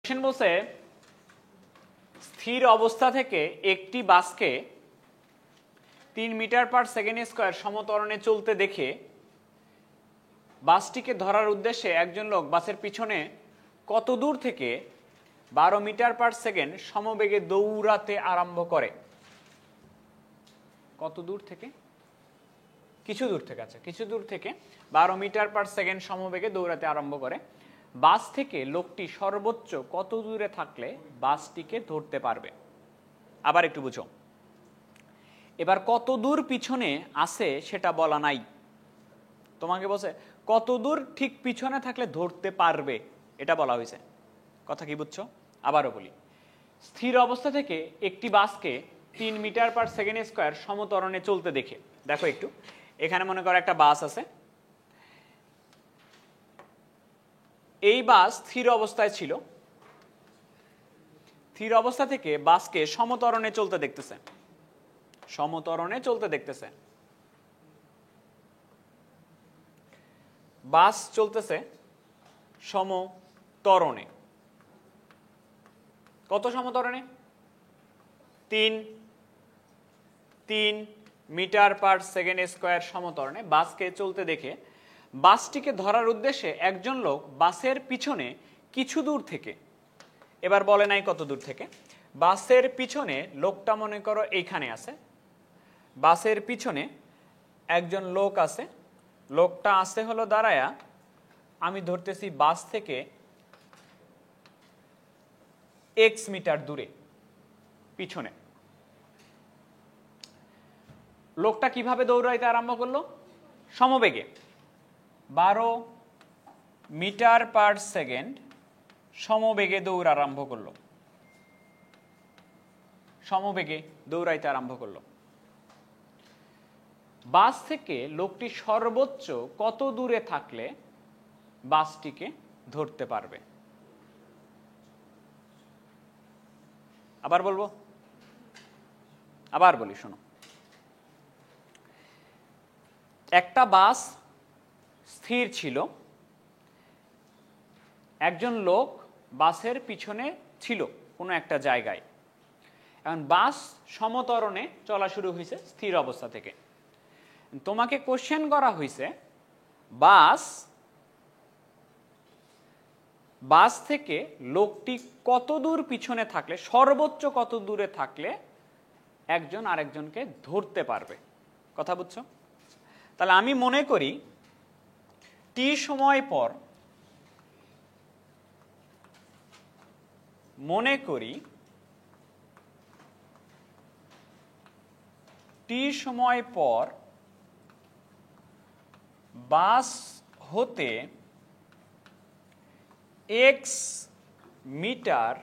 Question বলছে স্থির অবস্থা থেকে একটি বাসকে 3 মিটার পার সেকেন্ড স্কয়ার সমত্বরণে চলতে দেখে বাসটিকে ধরার উদ্দেশ্যে একজন লোক বাসের পিছনে কত দূর থেকে 12 মিটার পার সেকেন্ড সমবেগে দৌড়াতে আরম্ভ করে। কত দূর থেকে? কিছু দূর থেকে। আচ্ছা, কিছু দূর থেকে 12 মিটার পার সেকেন্ড সমবেগে দৌড়াতে আরম্ভ করে। বাস থেকে লোকটি সর্বোচ্চ কত দূরে থাকলে বাসটিকে ধরতে পারবে? আবার একটু বুঝো। এবার কত দূর পিছনে আছে সেটা বলা নাই, তোমাকে বলছে কত দূর ঠিক পিছনে থাকলে ধরতে পারবে, এটা বলা হয়েছে। কথা কি বুঝছো? আবারও বলি, স্থির অবস্থা থেকে একটি বাসকে 3 মিটার পার সেকেন্ড স্কয়ার সমত্বরণে চলতে দেখে, দেখো একটু, এখানে মনে করো একটা বাস আছে, এই বাস স্থির অবস্থায় ছিল, স্থির অবস্থা থেকে বাসকে সমত্বরণে চলতে দেখতেছে, সমত্বরণে চলতে দেখতেছে। বাস চলতেছে সমত্বরণে। কত সমত্বরণে? 3 মিটার পার সেকেন্ড স্কয়ার সমত্বরণে বাসকে চলতে দেখে বাসটিকে ধরার উদ্দেশ্যে একজন লোক বাসের পিছনে কিছু দূর থেকে, এবার বলে নাই কত দূর থেকে, বাসের পিছনে লোকটা মনে করো এইখানে আছে, বাসের পিছনে একজন লোক আছে, লোকটা আছে হলো দাঁড়ায়া, আমি ধরতেছি বাস থেকে x মিটার দূরে পিছনে। লোকটা কিভাবে দৌড়াইতে আরম্ভ করলো? সমবেগে 12 মিটার পার সেকেন্ড সমবেগে দৌড় আরম্ভ করলো, সমবেগে দৌড়াইতে আরম্ভ করলো। বাস থেকে লোকটি সর্বোচ্চ কত দূরে থাকলে বাসটিকে ধরতে পারবে? আবার বলবো, আবার বলি, শোনো। একটা বাস স্থির ছিল, একজন লোক বাসের পিছনে ছিল কোনো একটা জায়গায়, এখন বাস সমত্বরণে চলা শুরু হয়েছে স্থির অবস্থা থেকে। তোমাকে কোশ্চেন করা হয়েছে বাস থেকে লোকটি কত দূর পিছনে থাকলে, সর্বোচ্চ কত দূরে থাকলে একজন আরেকজনকে ধরতে পারবে। কথা বুঝছো? তাহলে আমি মনে করি টি সময় পর, মনে করি টি সময় পর বাস হতে x মিটার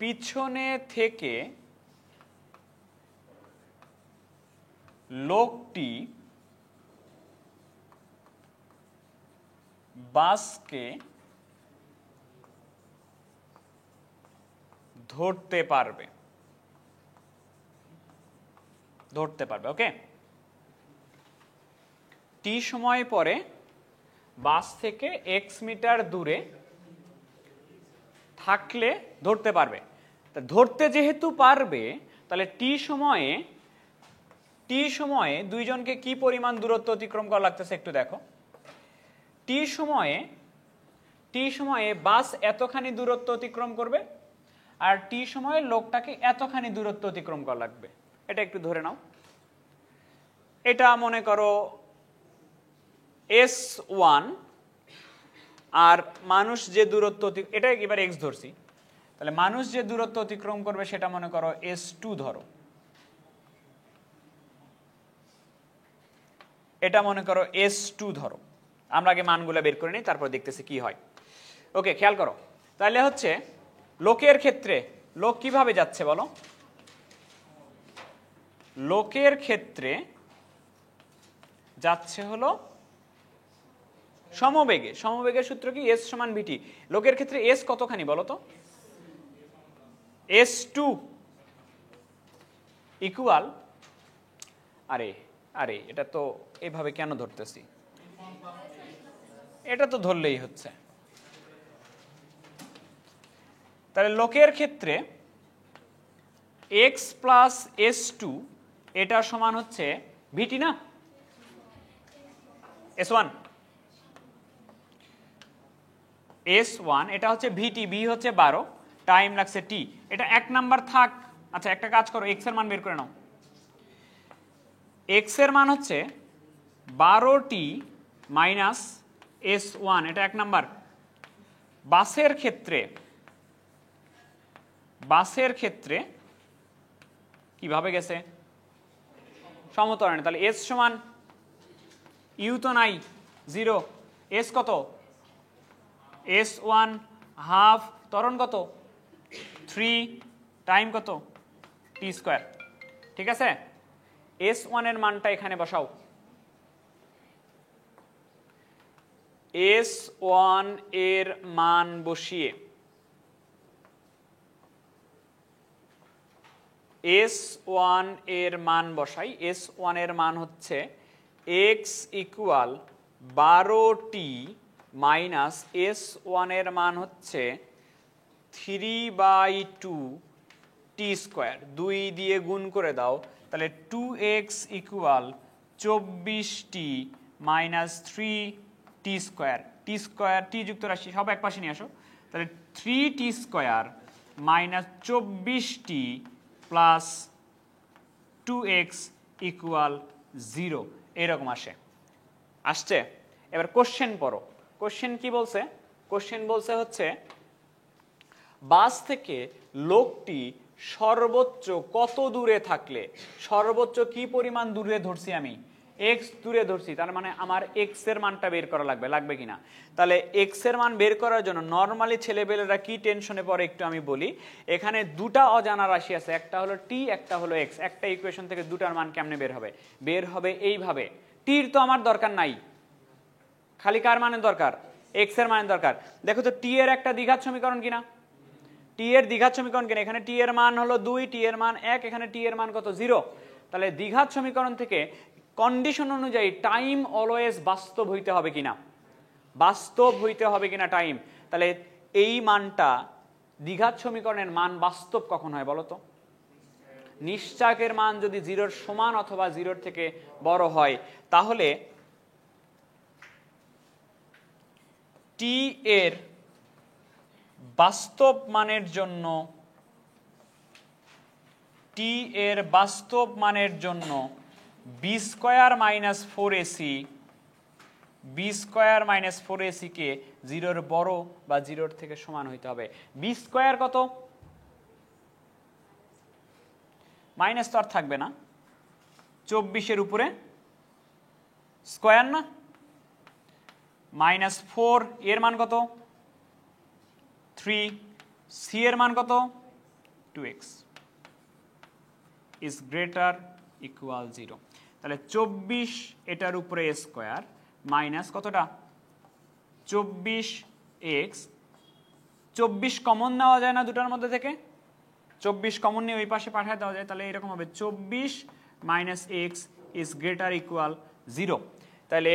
পিছনে থেকে লোকটি বাসকে ধরতে পারবে, ধরতে পারবে। ওকে, টি সময় পরে বাস থেকে x মিটার দূরে থাকলে ধরতে পারবে। ধরতে যেহেতু পারবে, তাহলে টি সময়ে দুইজনকে কি পরিমাণ দূরত্ব অতিক্রম করা লাগতেছে একটু দেখো। টি সময়ে বাস এতখানি দূরত্ব অতিক্রম করবে, আর টি সময়ে লোকটাকে এতখানি দূরত্ব অতিক্রম করা লাগবে। এটা একটু ধরে নাও, এটা মনে করো S1, আর মানুষ যে দূরত্ব, এটা এবার x ধরছি, তাহলে মানুষ যে দূরত্ব অতিক্রম করবে সেটা মনে করো S2 ধরো, এটা মনে করো S2 ধরো। আমরা আগে মানগুলো বের করে নিই, তারপর দেখতেছি কি হয়। ওকে, খেয়াল করো। তাহলে হচ্ছে লোকের ক্ষেত্রে লোক কিভাবে যাচ্ছে বলো? লোকের ক্ষেত্রে যাচ্ছে হলো সমবেগে। সমবেগের সূত্র কি? S সমান VT। লোকের ক্ষেত্রে S কতখানি বলো তো? S2 ইকুয়াল, আরে এটা তো এভাবে কেন ধরতেছি? এটা তো ধরলেই হচ্ছে। তাহলে লোকের ক্ষেত্রে x প্লাস s2 এটা সমান হচ্ছে ভিটি না s1, s1 এটা হচ্ছে ভিটি, বি হচ্ছে 12, টাইম লাগছে টি। এটা 1 নাম্বার থাক। আচ্ছা একটা কাজ করো, x এর মান বের করে নাও। x এর মান হচ্ছে 12t মাইনাস s1, এটা 1 নাম্বার। বাসের ক্ষেত্রে কিভাবে গেছে? সমতরণে। তাহলে s সমান ইউ তো নাই, 0, s কত? s1 হাফ, ত্বরণ কত? 3, টাইম কত? t square. ঠিক আছে, s1 এর মানটা এখানে বসাও। s1 এর মান বসিয়ে s1 এর মান বসাই। s1 এর মান হচ্ছে x equal 12t minus s1 এর মান হচ্ছে 3/2 টি স্কোয়ার। 2 দিয়ে গুণ করে দাও, তাহলে 2x equal 24t minus 3t square. T square T যুক্ত রাশি সব এক পাশে নিয়ে আসো। তাহলে 3t square minus 24t plus 2x equal 0 এরকম আসছে। এবার কোশ্চেন পড়ো। কোশ্চেন কি বলছে? কোশ্চেন বলছে হচ্ছে বাস থেকে লোকটি সর্বোচ্চ কত দূরে থাকলে, সর্বোচ্চ কি পরিমাণ দূরে ধরছি আমি? x দূরে ধরছি, তার মানে আমার x এর মানটা বের করা লাগবে কিনা? তাহলে x এর মান বের করার জন্য নর্মালি ছেলেবেলেরা কি টেনশনে পড়ে একটু আমি বলি। এখানে দুটা অজানা রাশি আছে, একটা হলো t, একটা হলো x। একটা ইকুয়েশন থেকে দুটার মান কেমনে বের হবে? বের হবে এইভাবে। টির তো আমার দরকার নাই, খালি কার মানের দরকার? x এর মানের দরকার। দেখো তো টি এর একটা দ্বিঘাত সমীকরণ কিনা? টি এর দ্বিঘাত সমীকরণ কিনা? এখানে টি এর মান হলো 2, টি এর মান 1, এখানে টি এর মান কত? 0। তাহলে দ্বিঘাত সমীকরণ থেকে কন্ডিশন অনুযায়ী টাইম অলওয়েজ বাস্তব হইতে হবে কিনা? বাস্তব হইতে হবে কিনা টাইম? তাহলে এই মানটা, দ্বিঘাত সমীকরণের মান বাস্তব কখন হয় বলো তো? নিশ্চয়কের মান যদি 0-র সমান অথবা 0-র থেকে বড় হয়, তাহলে টি এর বাস্তব মানের জন্য বি স্কয়ার মাইনাস 4ac কে 0-র বড় বা 0-র থেকে সমান হইতে হবে। বি স্কয়ার কত? মাইনাস তো আর থাকবে না, 24-এর উপরে স্কয়ার না, মাইনাস 4 এর মান কত? 3, সি এর মান কত? 2x is greater equal 0। তাহলে 24 এটার উপরে স্কয়ার মাইনাস কতটা? 24x। 24 কমন নেওয়া যায় না দুটার মধ্যে থেকে? 24 কমন নিয়ে ওই পাশে পাঠিয়ে দেওয়া যায়, তাহলে এরকম হবে 24 minus x is greater equal 0। তাহলে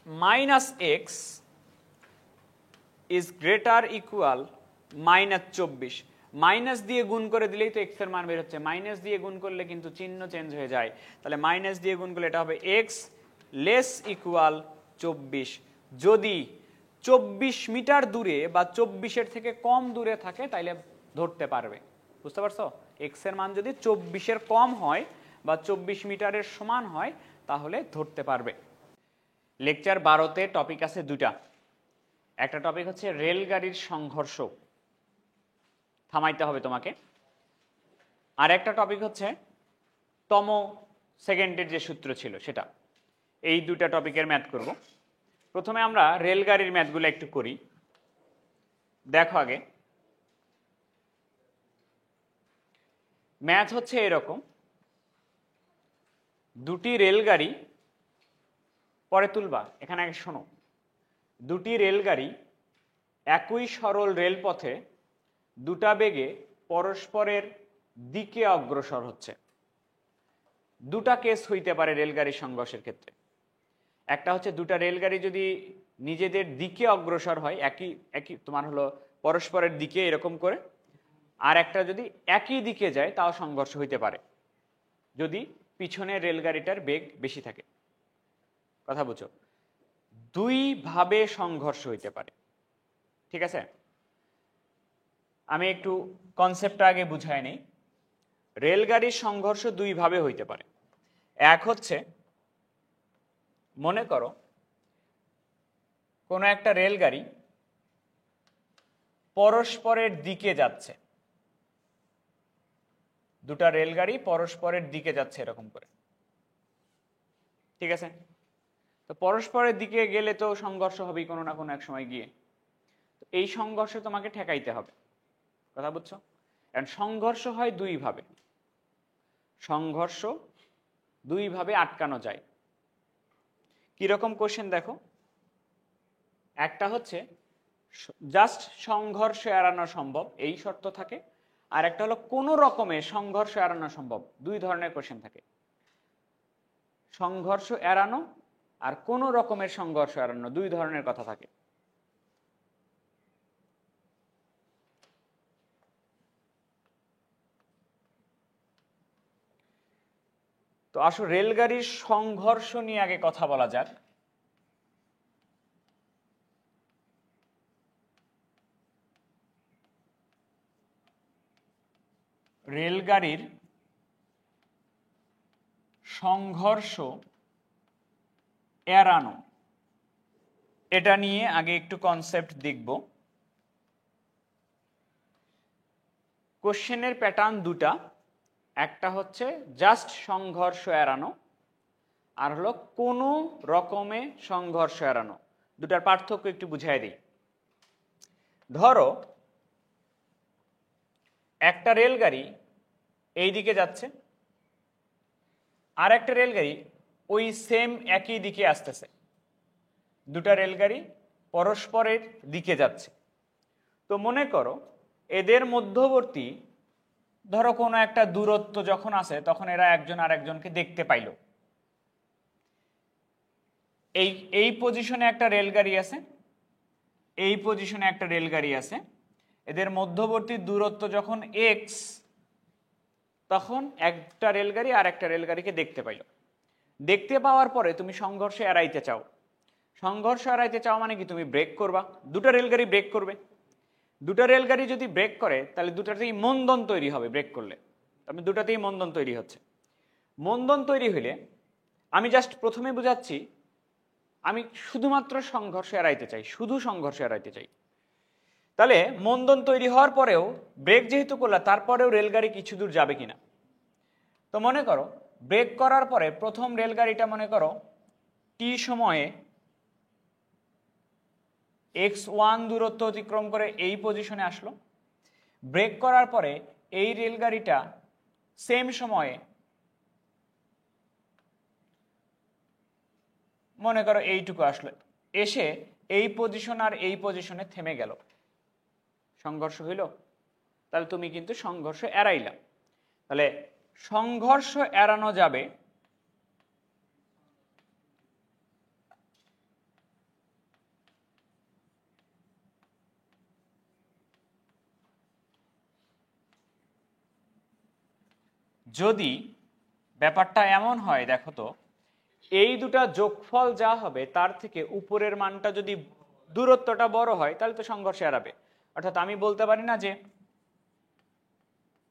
minus x is greater equal minus 24। Minus দিয়ে গুণ করে দিলেই তো x এর মান বের হচ্ছে। মাইনাস দিয়ে গুণ করলে কিন্তু চিহ্ন চেঞ্জ হয়ে যায়। তাহলে মাইনাস দিয়ে গুণ করলে এটা হবে x লেস ইকুয়াল 24। যদি 24 মিটার দূরে বা 24-এর থেকে কম দূরে থাকে তাইলে ধরতে পারবে। বুঝতে পারছো? x এর মান যদি 24-এর কম হয় বা 24 মিটারের সমান হয় তাহলে ধরতে পারবে। লেকচার 12-তে টপিক আছে দুটা। একটা টপিক হচ্ছে রেলগাড়ির সংঘর্ষ, থামাইতে হবে তোমাকে। আর একটা টপিক হচ্ছে তম সেকেন্ডের যে সূত্র ছিল সেটা। এই দুটা টপিকের ম্যাথ করব। প্রথমে আমরা রেলগাড়ির ম্যাথগুলো একটু করি। দেখো আগে ম্যাথ হচ্ছে এরকম, দুটি রেলগাড়ি, পরে তুলবা, এখানে আগে শোনো। দুটি রেলগাড়ি একই সরল রেলপথে দুটা বেগে পরস্পরের দিকে অগ্রসর হচ্ছে। দুটা কেস হইতে পারে রেলগাড়ি সংঘর্ষের ক্ষেত্রে। একটা হচ্ছে দুটা রেলগাড়ি যদি নিজেদের দিকে অগ্রসর হয় একই একই তোমার হলো পরস্পরের দিকে এরকম করে, আর একটা যদি একই দিকে যায় তাও সংঘর্ষ হইতে পারে যদি পিছনের রেলগাড়িটার বেগ বেশি থাকে। কথা বুঝো, দুই ভাবে সংঘর্ষ হইতে পারে। ঠিক আছে, আমি একটু কনসেপ্টটা আগে বুঝাই নেই। রেলগাড়ির সংঘর্ষ দুই ভাবে হইতে পারে। এক হচ্ছে, মনে করো কোনো একটা রেলগাড়ি পরস্পরের দিকে যাচ্ছে, দুটা রেলগাড়ি পরস্পরের দিকে যাচ্ছে এরকম করে। ঠিক আছে, তো পরস্পরের দিকে গেলে তো সংঘর্ষ হবেই কোনো না কোনো এক সময় গিয়ে। তো এই সংঘর্ষে তোমাকে ঠেকাইতে হবে। কথা বুঝছো? কারণ সংঘর্ষ হয় দুই ভাবে, সংঘর্ষ দুই ভাবে আটকানো যায়। কিরকম কোশ্চেন দেখো, একটা হচ্ছে জাস্ট সংঘর্ষ এড়ানো সম্ভব এই শর্ত থাকে, আর একটা হলো কোনো রকমে সংঘর্ষ এড়ানো সম্ভব। দুই ধরনের কোশ্চেন থাকে, সংঘর্ষ এড়ানো আর কোনো রকমের সংঘর্ষ এড়ানো, দুই ধরনের কথা থাকে। তো আসো রেলগাড়ির সংঘর্ষ নিয়ে আগে কথা বলা যাক। রেলগাড়ির সংঘর্ষ এড়ানো, এটা নিয়ে আগে একটু কনসেপ্ট দেখব। কোশ্চেনের প্যাটার্ন দুটা, একটা হচ্ছে জাস্ট সংঘর্ষ এড়ানো, আর হলো কোনো রকমে সংঘর্ষ এড়ানো। দুটার পার্থক্য একটু বুঝাই দিই। ধরো একটা রেলগাড়ি এই দিকে যাচ্ছে, আর একটা রেলগাড়ি ওই সেম একই দিকে আসতেছে, দুটা রেলগাড়ি পরস্পরের দিকে যাচ্ছে। তো মনে করো এদের মধ্যবর্তী ধরো কোনো একটা দূরত্ব যখন আসে তখন এরা একজন আরেকজনকে দেখতে পাইল। এই পজিশনে একটা রেলগাড়ি আছে, এই পজিশনে একটা রেলগাড়ি আছে, এদের মধ্যবর্তী দূরত্ব যখন এক্স, তখন একটা রেলগাড়ি আর একটা রেলগাড়িকে দেখতে পাইল। দেখতে পাওয়ার পরে তুমি সংঘর্ষ এড়াইতে চাও। সংঘর্ষ এড়াইতে চাও মানে কি, তুমি ব্রেক করবা, দুটা রেলগাড়ি ব্রেক করবে। দুটা রেলগাড়ি যদি ব্রেক করে তাহলে দুটাতেই মন্দন তৈরি হবে। ব্রেক করলে তারপরে দুটাতেই মন্দন তৈরি হচ্ছে। মন্দন তৈরি হইলে আমি জাস্ট প্রথমে বুঝাচ্ছি, আমি শুধুমাত্র সংঘর্ষ এড়াইতে চাই, শুধু সংঘর্ষ এড়াইতে চাই। তাহলে মন্দন তৈরি হওয়ার পরেও ব্রেক যেহেতু করলা, তারপরেও রেলগাড়ি কিছু দূর যাবে কিনা। তো মনে করো ব্রেক করার পরে প্রথম রেলগাড়িটা মনে করো টি সময়ে x1 দূরত্ব অতিক্রম করে এই পজিশনে আসলো। ব্রেক করার পরে এই রেলগাড়িটা সেম সময়ে মনে করো এইটুকু আসলো, এসে এই পজিশন আর এই পজিশনে থেমে গেল। সংঘর্ষ হইল, তাহলে তুমি কিন্তু সংঘর্ষ এড়াইলা। তাহলে সংঘর্ষ এড়ানো যাবে যদি ব্যাপারটা এমন হয়, দেখো তো এই দুটা যোগফল যা হবে তার থেকে উপরের মানটা যদি দূরত্বটা বড় হয় তাহলে তো সংঘর্ষ এড়াবে। অর্থাৎ আমি বলতে পারি না যে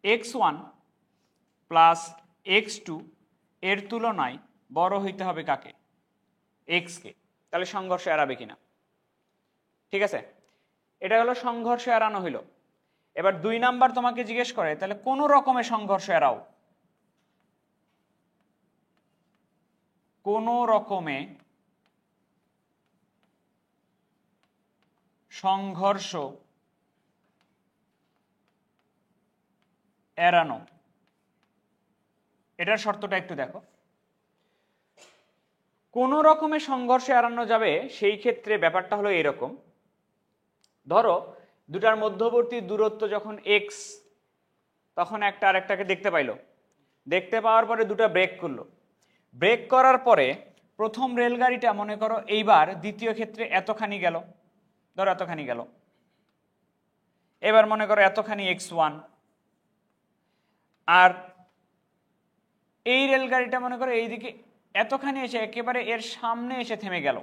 x1 প্লাস x2 এর তুলনায় বড় হইতে হবে কাকে, x কে, তাহলে সংঘর্ষ এড়াবে কিনা। ঠিক আছে, এটা হলো সংঘর্ষ এড়ানো হইল। এবার দুই নাম্বার তোমাকে জিজ্ঞেস করে তাহলে কোন রকমের সংঘর্ষ এড়াও। কোন রকমে সংঘর্ষ এড়ানো, এটার শর্তটা একটু দেখো। কোন রকমে সংঘর্ষ এড়ানো যাবে সেই ক্ষেত্রে ব্যাপারটা হলো এরকম। ধরো দুটার মধ্যবর্তী দূরত্ব যখন x, তখন একটা আরেকটাকে দেখতে পাইলো। দেখতে পাওয়ার পরে দুটা ব্রেক করলো। ব্রেক করার পরে প্রথম রেলগাড়িটা মনে করো এইবার দ্বিতীয় ক্ষেত্রে এতখানি গেল, ধরো এতখানি গেল, এবার মনে করো এতখানি x1, আর এই রেলগাড়িটা মনে করো এইদিকে এতখানি এসে একেবারে এর সামনে এসে থেমে গেল,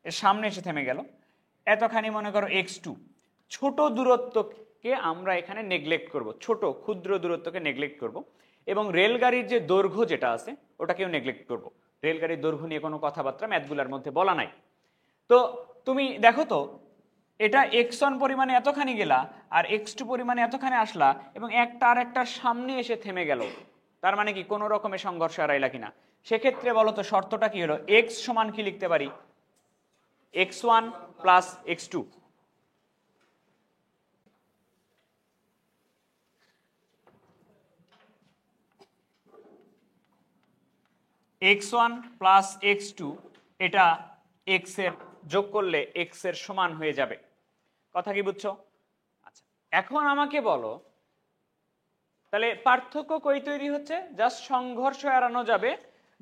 এর সামনে এসে থেমে গেল, এতখানি মনে করো x2। ছোট দূরত্বকে আমরা এখানে নেগলেক্ট করব, ছোট ক্ষুদ্র দূরত্বকে নেগলেক্ট করব, এবং রেলগাড়ির যে দৈর্ঘ্য যেটা আছে ওটাকেও নেগলেক্ট করব। রেলগাড়ির দৈর্ঘ্য নিয়ে কোনো কথাবার্তা ম্যাথগুলোর মধ্যে বলা নাই। তো তুমি দেখো তো, এটা x1 পরিমাণে এতখানি গেলা আর x2 পরিমাণে এতখানি আসলা, এবং একটা আর একটার সামনে এসে থেমে গেল, তার মানে কি কোনো রকমের সংঘর্ষ এড়াইলা কিনা? সেক্ষেত্রে বলো তো শর্তটা কি হলো? x সমান কি লিখতে পারি? x1 plus x2। x1 plus x2, এটা x এর যোগ করলে x এর সমান হয়ে যাবে। কথা কি বুঝছো? আচ্ছা, এখন আমাকে বলো তাহলে পার্থক্য কই তৈরি হচ্ছে? জাস্ট সংঘর্ষ এড়ানো যাবে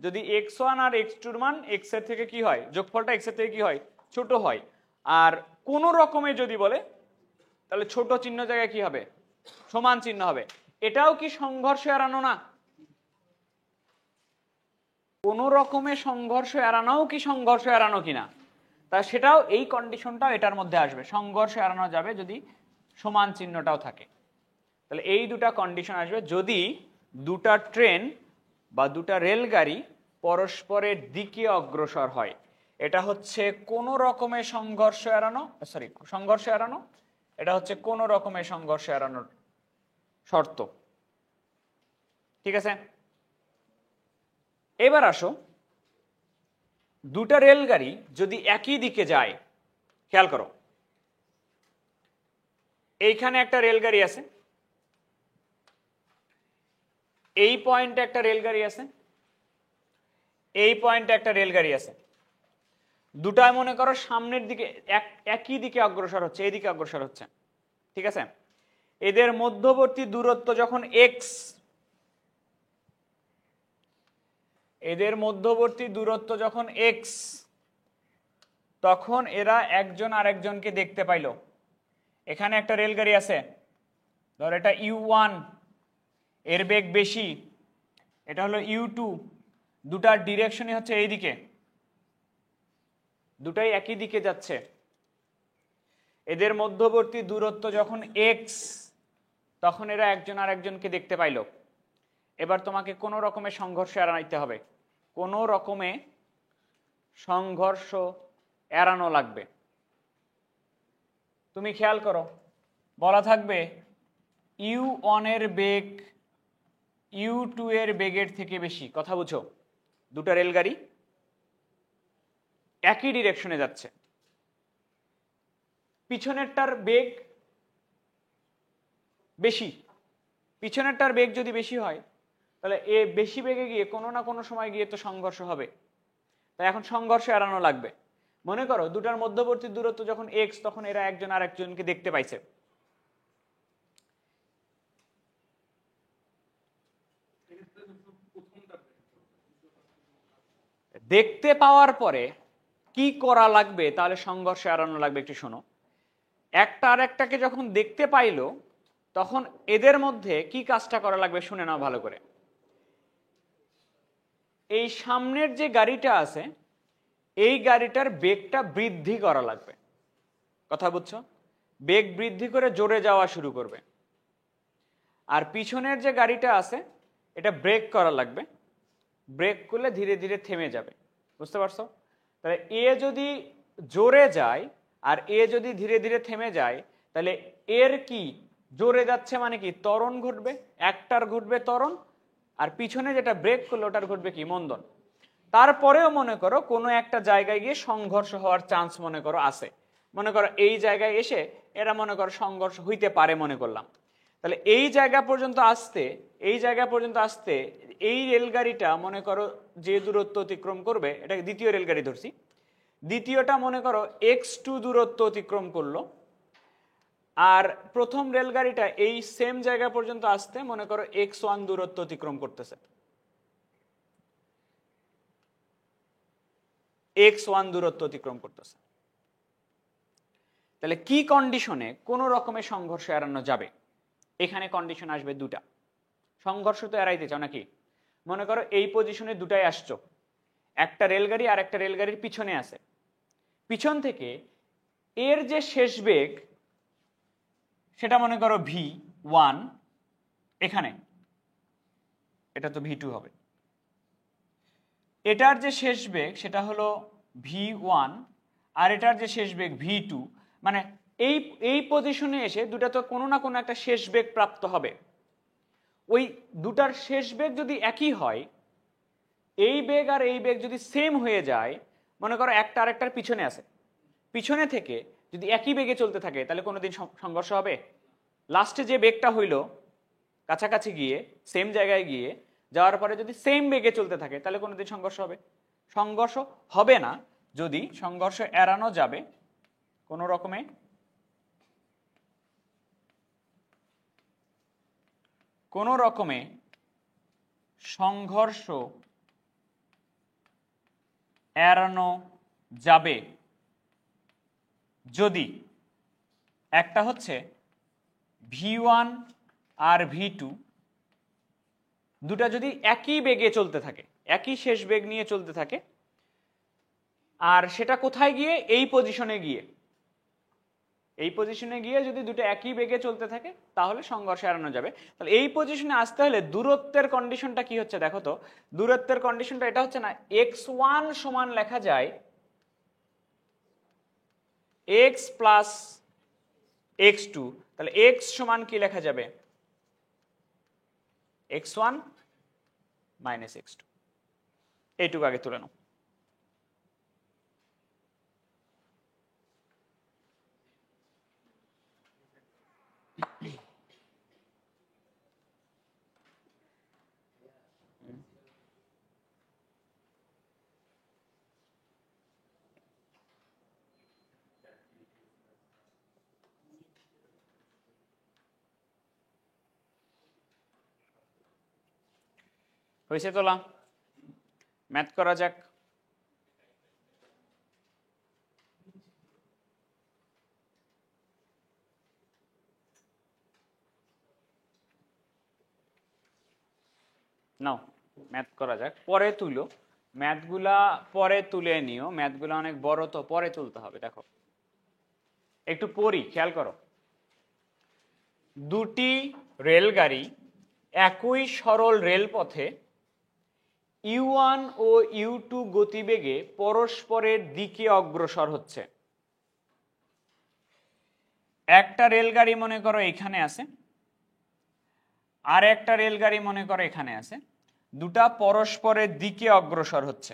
যদি x1 আর x2 এর মান x এর থেকে কি হয়, যোগফলটা x এর থেকে কি হয়, ছোট হয়। আর কোন রকমে যদি বলে তাহলে ছোট চিহ্ন জায়গায় কি হবে, সমান চিহ্ন হবে। এটাও কি সংঘর্ষ এড়ানো না? কোন রকমে সংঘর্ষ এড়ানোও কি সংঘর্ষ এড়ানো কিনা? তা সেটাও, এই কন্ডিশনটাও এটার মধ্যে আসবে, সংঘর্ষ এড়ানো যাবে যদি সমান চিহ্নটাও থাকে। তাহলে এই দুটা কন্ডিশন আসবে যদি দুটা ট্রেন বা দুটা রেলগাড়ি পরস্পরের দিকে অগ্রসর হয়। এটা হচ্ছে কোন রকমের সংঘর্ষ এড়ানো, সংঘর্ষ এড়ানো, এটা হচ্ছে কোন রকমের সংঘর্ষ এড়ানোর শর্ত। ঠিক আছে, এবার আসো, দুটা রেলগাড়ি যদি একই দিকে যায়, খেয়াল করো, এইখানে একটা রেলগাড়ি আছে, এই পয়েন্টে একটা রেলগাড়ি আছে, এই পয়েন্টে একটা রেলগাড়ি আছে, দুটাই মনে করো সামনের দিকে একই দিকে অগ্রসর হচ্ছে, এই দিকে অগ্রসর হচ্ছে। ঠিক আছে, এদের মধ্যবর্তী দূরত্ব যখন x, এদের মধ্যবর্তী দূরত্ব যখন x, তখন এরা একজন আরেকজনকে দেখতে পাইল। এখানে একটা রেলগাড়ি আছে, ধর এটা u1, এর বেগ বেশি, এটা হলো u2, দুটার ডিরেকশনই হচ্ছে এই দিকে, দুটাই একই দিকে যাচ্ছে। এদের মধ্যবর্তী দূরত্ব যখন x, তখন এরা একজন আরেকজনকে দেখতে পাইল। এবার তোমাকে কোনো রকমের সংঘর্ষ এড়াইতে হবে, কোনো রকমে সংঘর্ষ এড়ানো লাগবে। তুমি খেয়াল করো, বলা থাকবে u1 এর বেগ u2 এর বেগের থেকে বেশি। কথা বুঝো, দুটা রেলগাড়ি একই ডিরেকশনে যাচ্ছে, পিছনেরটার বেগ বেশি, পিছনেরটার বেগ যদি বেশি হয় তাহলে এ বেশি বেগে গিয়ে কোনো না কোনো সময় গিয়ে তো সংঘর্ষ হবে। তাই এখন সংঘর্ষ এড়ানো লাগবে। মনে করো দুটার মধ্যবর্তী দূরত্ব যখন x, তখন এরা একজন আরেকজনকে দেখতে পাইছে। দেখতে পাওয়ার পরে কি করা লাগবে তাহলে সংঘর্ষ এড়ানো লাগবে, একটু শোনো। একটা আর একটাকে যখন দেখতে পাইলো, তখন এদের মধ্যে কি কাজটা করা লাগবে শুনে নাও ভালো করে। এই সামনের যে গাড়িটা আছে, এই গাড়িটার বেগটা বৃদ্ধি করা লাগবে। কথা বুঝছো? বেগ বৃদ্ধি করে জোরে যাওয়া শুরু করবে। আর পিছনের যে গাড়িটা আছে, এটা ব্রেক করা লাগবে, ব্রেক করলে ধীরে ধীরে থেমে যাবে। বুঝতে পারছো? তাহলে এ যদি জোরে যায় আর এ যদি ধীরে ধীরে থেমে যায়, তাহলে এর কি জোরে যাচ্ছে মানে কি ত্বরণ ঘটবে, একটার ঘটবে ত্বরণ, আর পিছনে যেটা ব্রেক করলো ওটার ঘটবে কি মন্দন। তারপরেও মনে করো কোনো একটা জায়গায় গিয়ে সংঘর্ষ হওয়ার চান্স মনে করো আছে, মনে করো এই জায়গায় এসে এরা মনে করো সংঘর্ষ হইতে পারে মনে করলাম। তাহলে এই জায়গা পর্যন্ত আসতে, এই জায়গা পর্যন্ত আসতে এই রেলগাড়িটা মনে করো যে দূরত্ব অতিক্রম করবে, এটাকে দ্বিতীয় রেলগাড়ি ধরছি, দ্বিতীয়টা মনে করো x2 দূরত্ব অতিক্রম করলো, আর প্রথম রেলগাড়িটা এই সেম জায়গা পর্যন্ত আসতে মনে করো x1 দূরত্ব অতিক্রম করতেছে। x1 দূরত্ব অতিক্রম করতেছে। তাহলে কি কন্ডিশনে কোন রকমের সংঘর্ষ এড়ানো যাবে? এখানে কন্ডিশন আসবে দুটা। সংঘর্ষ তো এড়াইতে চাও নাকি? মনে করো এই পজিশনে দুটাই আসছো, একটা রেলগাড়ি আর একটা রেলগাড়ির পিছনে আছে। পিছন থেকে এর যে শেষ বেগ সেটা মনে করো v1, এখানে এটা তো v2 হবে। এটার যে শেষ বেগ সেটা হলো v1 আর এটার যে শেষ বেগ v2। মানে এই এই পজিশনে এসে দুটা তো কোনো না কোনো একটা শেষ বেগ প্রাপ্ত হবে। ওই দুটার শেষ বেগ যদি একই হয়, এই বেগ আর এই বেগ যদি সেম হয়ে যায়, মনে করো একটা আরেকটার পিছনে আছে, পিছনে থেকে যদি একই বেগে চলতে থাকে তাহলে কোনোদিন সংঘর্ষ হবে? লাস্টে যে বেগটা হইল কাছাকাছি গিয়ে সেম জায়গায় গিয়ে যাওয়ার পরে যদি সেম বেগে চলতে থাকে তাহলে কোনোদিন সংঘর্ষ হবে? সংঘর্ষ হবে না যদি সংঘর্ষ এড়ানো যাবে কোনো রকমে সংঘর্ষ এড়ানো যাবে যদি একটা হচ্ছে v1 আর v2 দুটা যদি একই বেগে চলতে থাকে, একই শেষ বেগ নিয়ে চলতে থাকে, আর সেটা কোথায় গিয়ে? এই পজিশনে গিয়ে। এই পজিশনে গিয়ে যদি দুটো একই বেগে চলতে থাকে তাহলে সংঘর্ষ এড়ানো যাবে। তাহলে এই পজিশনে আসতে হলে দূরত্বের কন্ডিশনটা কি হচ্ছে দেখো তো। দূরত্বের কন্ডিশনটা এটা হচ্ছে না, x1 সমান লেখা যায় x প্লাস x2। তাহলে x সমান কি লেখা যাবে? x1 minus x2। এইটুকু আগে তুলে নাও। হয়েছে তোলা? ম্যাথ করা যাক। নাও ম্যাথ করা যাক, পরে তুলো। ম্যাথগুলা পরে তুলে নিও, ম্যাথগুলা অনেক বড় তো পরে তুলতে হবে। দেখো একটু পড়ি, খেয়াল করো। দুটি রেলগাড়ি একই সরল রেলপথে u1 ও u2 গতিবেগে পরস্পরের দিকে অগ্রসর হচ্ছে। একটা রেলগাড়ি মনে করো এখানে আছে, আর একটা রেলগাড়ি মনে করো এখানে আছে। দুটা পরস্পরের দিকে অগ্রসর হচ্ছে।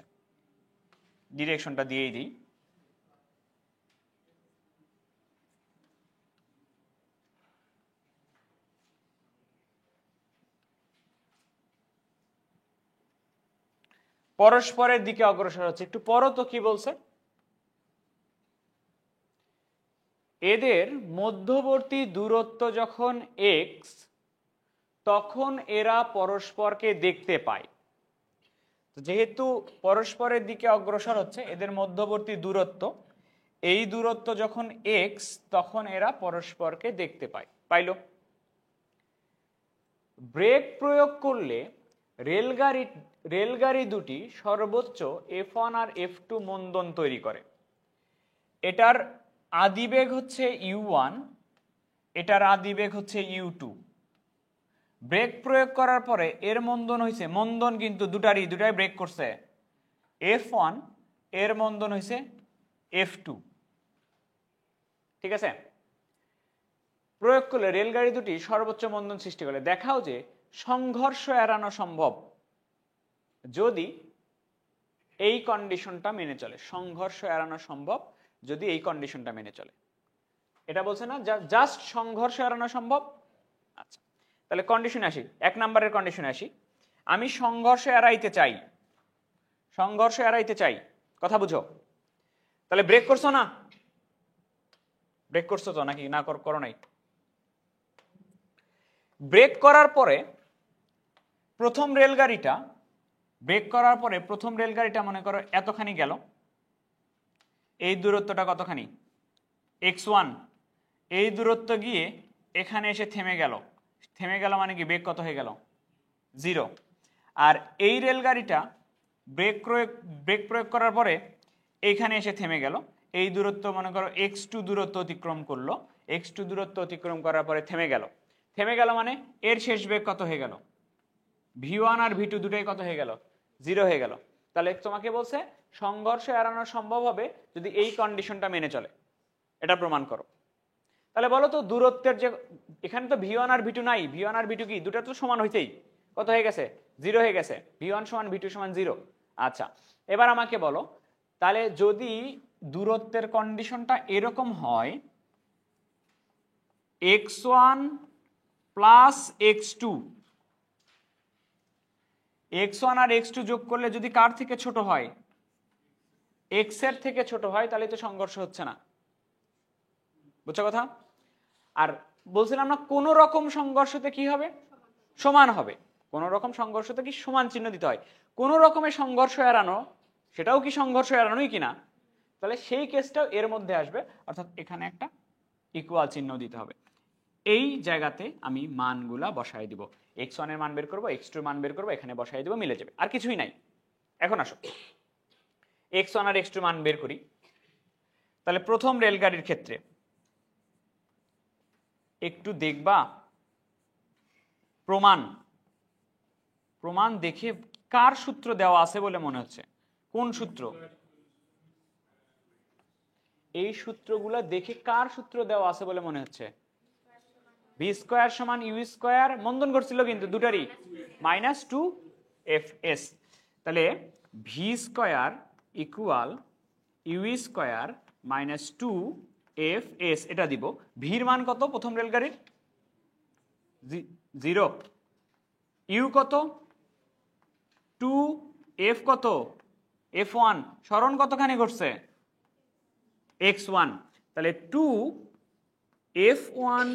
ডিরেকশনটা দিয়েই দিই। পরস্পরের দিকে অগ্রসর হচ্ছে। একটু পরও তো কি বলছে? এদের মধ্যবর্তী দূরত্ব যখন x, তখন এরা পরস্পরকে দেখতে পায়। যেহেতু পরস্পরের দিকে অগ্রসর হচ্ছে, এদের মধ্যবর্তী দূরত্ব, এই দূরত্ব যখন x, তখন এরা পরস্পরকে দেখতে পায়। পাইল? ব্রেক প্রয়োগ করলে রেলগাড়ি দুটি সর্বোচ্চ f1 আর f2 মন্দন তৈরি করে। এটার আদিবেগ হচ্ছে u1, এটার আদিবেগ হচ্ছে u2। ব্রেক প্রয়োগ করার পরে এর মন্দন হয়েছে, মন্দন কিন্তু দুটাই ব্রেক করছে। f1 এর মন্দন হয়েছে f2। ঠিক আছে? প্রয়োগ করলে রেলগাড়ি দুটি সর্বোচ্চ মন্দন সৃষ্টি করে। দেখাও যে সংঘর্ষ এড়ানো সম্ভব যদি এই কন্ডিশনটা মেনে চলে। সংঘর্ষ এড়ানো সম্ভব যদি এই কন্ডিশনটা মেনে চলে। এটা বলছে না জাস্ট সংঘর্ষ এড়ানো সম্ভব। আচ্ছা, তাহলে কন্ডিশনে আসি। 1 নম্বরের কন্ডিশনে আসি। আমি সংঘর্ষ এড়াইতে চাই, সংঘর্ষ এড়াইতে চাই, কথা বুঝো। তাহলে ব্রেক করছো না? ব্রেক করছো তো নাকি না করো নাই? ব্রেক করার পরে প্রথম রেলগাড়িটা, ব্রেক করার পরে প্রথম রেলগাড়িটা মনে করো এতখানি গেল, এই দূরত্বটা কতখানি x1, এই দূরত্ব গিয়ে এখানে এসে থেমে গেল মানে কি বেগ কত হয়ে গেল 0। আর এই রেলগাড়িটা ব্রেক প্রয়োগ করার পরে এইখানে এসে থেমে গেল, এই দূরত্ব মনে করো x2 দূরত্ব অতিক্রম করলো, x2 দূরত্ব অতিক্রম করার পরে থেমে গেল মানে এর শেষ বেগ কত হয়ে গেল v1 আর v2 দুটোই কত হয়ে গেল 0 হয়ে গেল। তাহলে তোমাকে বলছে সংঘর্ষ এড়ানো সম্ভব হবে যদি এই কন্ডিশনটা মেনে চলে, এটা প্রমাণ করো। তাহলে বলো তো দূরত্বের যে এখানে তো v1 আর v2 নাই, v1 আর v2 কি দুটো তো সমান হইতেই, কত হয়ে গেছে 0 হয়ে গেছে, v1 সমান v2 সমান 0। আচ্ছা এবার আমাকে বলো তাহলে যদি দূরত্বের কন্ডিশনটা এরকম হয় x1 প্লাস x2, x1 আর x2 যোগ করলে যদি কার থেকে ছোট হয় x এর থেকে ছোট হয় তাহলে তো সংঘর্ষ হচ্ছে না, বুঝছো কথা? আর বলছিলাম না কোন রকম সংঘর্ষতে কি হবে সমান হবে, কোন রকম সংঘর্ষতে কি সমান চিহ্ন দিতে হয়, কোন রকমের সংঘর্ষ এড়ানো সেটাও কি সংঘর্ষ এড়ানোই কিনা, তাহলে সেই কেসটাও এর মধ্যে আসবে, অর্থাৎ এখানে একটা ইকুয়াল চিহ্ন দিতে হবে। এই জায়গাতে আমি মানগুলা বসায় দিব, x1 এর মান বের করবো, x2 এর মান বের করবো, এখানে বসায় দিব, মিলে যাবে, আর কিছুই নাই। এখন আসো x1 আর x2 মান বের করি। তাহলে প্রথম রেলগাড়ির ক্ষেত্রে একটু দেখবা প্রমাণ দেখে কার সূত্র দেওয়া আছে বলে মনে হচ্ছে, কোন সূত্র, এই সূত্রগুলা দেখে কার সূত্র দেওয়া আছে বলে মনে হচ্ছে ভি স্কয়ার সমান ইউ স্কয়ার, মন্দন করছিল কিন্তু দুটারই -2fs। তাহলে v square equal u square -2fs, এটা দিব। ভির মান কত প্রথম রেলগাড়ির 0, ইউ কত 2, এফ কত f1, সরণ কতখানি ঘটছে x1, তাহলে 2f1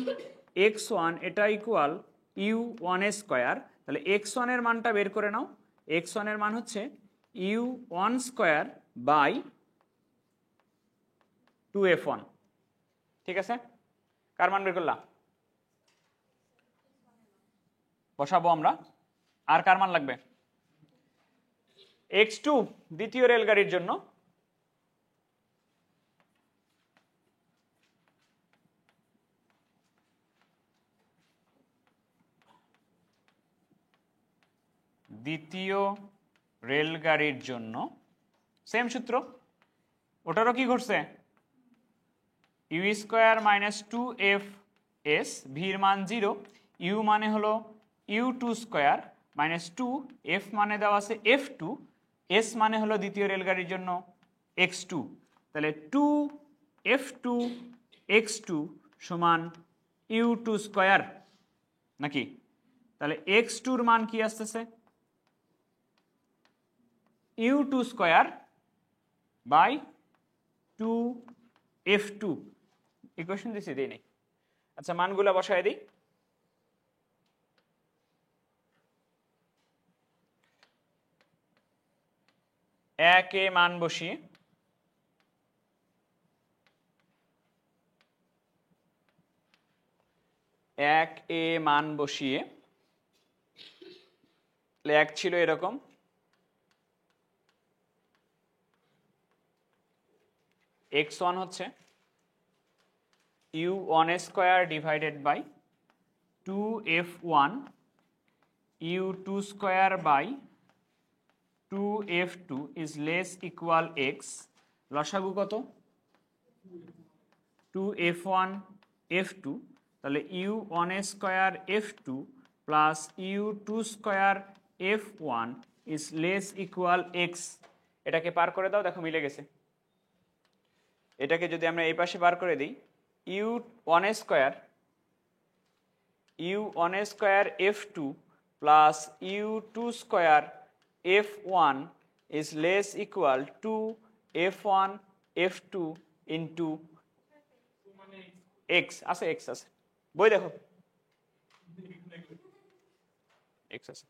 x1 এটা ইকুয়াল u1 স্কয়ার। তাহলে x1 এর মানটা বের করে নাও, x1 এর মান হচ্ছে u1 স্কয়ার বাই 2f1, ঠিক আছে? কার মান বের করলাম বসাবো আমরা, আর কার মান লাগবে x2 দ্বিতীয় রেলগাড়ির জন্য, দ্বিতীয় রেলগাড়ির জন্য সেম সূত্র, ওটারও কি ঘটছে ইউ স্কয়ার -2fs, ভির মান 0, ইউ মানে হলো u2 স্কয়ার -2, এফ মানে দেওয়া আছে f2, এস মানে হলো দ্বিতীয় রেলগাড়ির জন্য x2, তাহলে 2f2 x2 সমান u2 স্কয়ার নাকি? তাহলে x2 এর মান কি আসতেছে u2 square by 2f2, equation দিছি দেই নাই। আচ্ছা মানগুলা বসায় দিই, একে মান বসিয়ে এক ছিল এরকম, x1 হচ্ছে u1 square divided by 2f1 u2 square by 2f2 is less equal x, লসাগু কত 2f1 f2, তাহলে u1 square f2 plus u2 square f1 is less equal x, এটাকে পার করে দাও, দেখো মিলে গেছে। এটাকে যদি আমরা এই পাশে বার করে দিই, u1 square f2 plus u2 square f1 is less equal to f1 f2 into x, আছে x আছে, বই দেখো x আছে।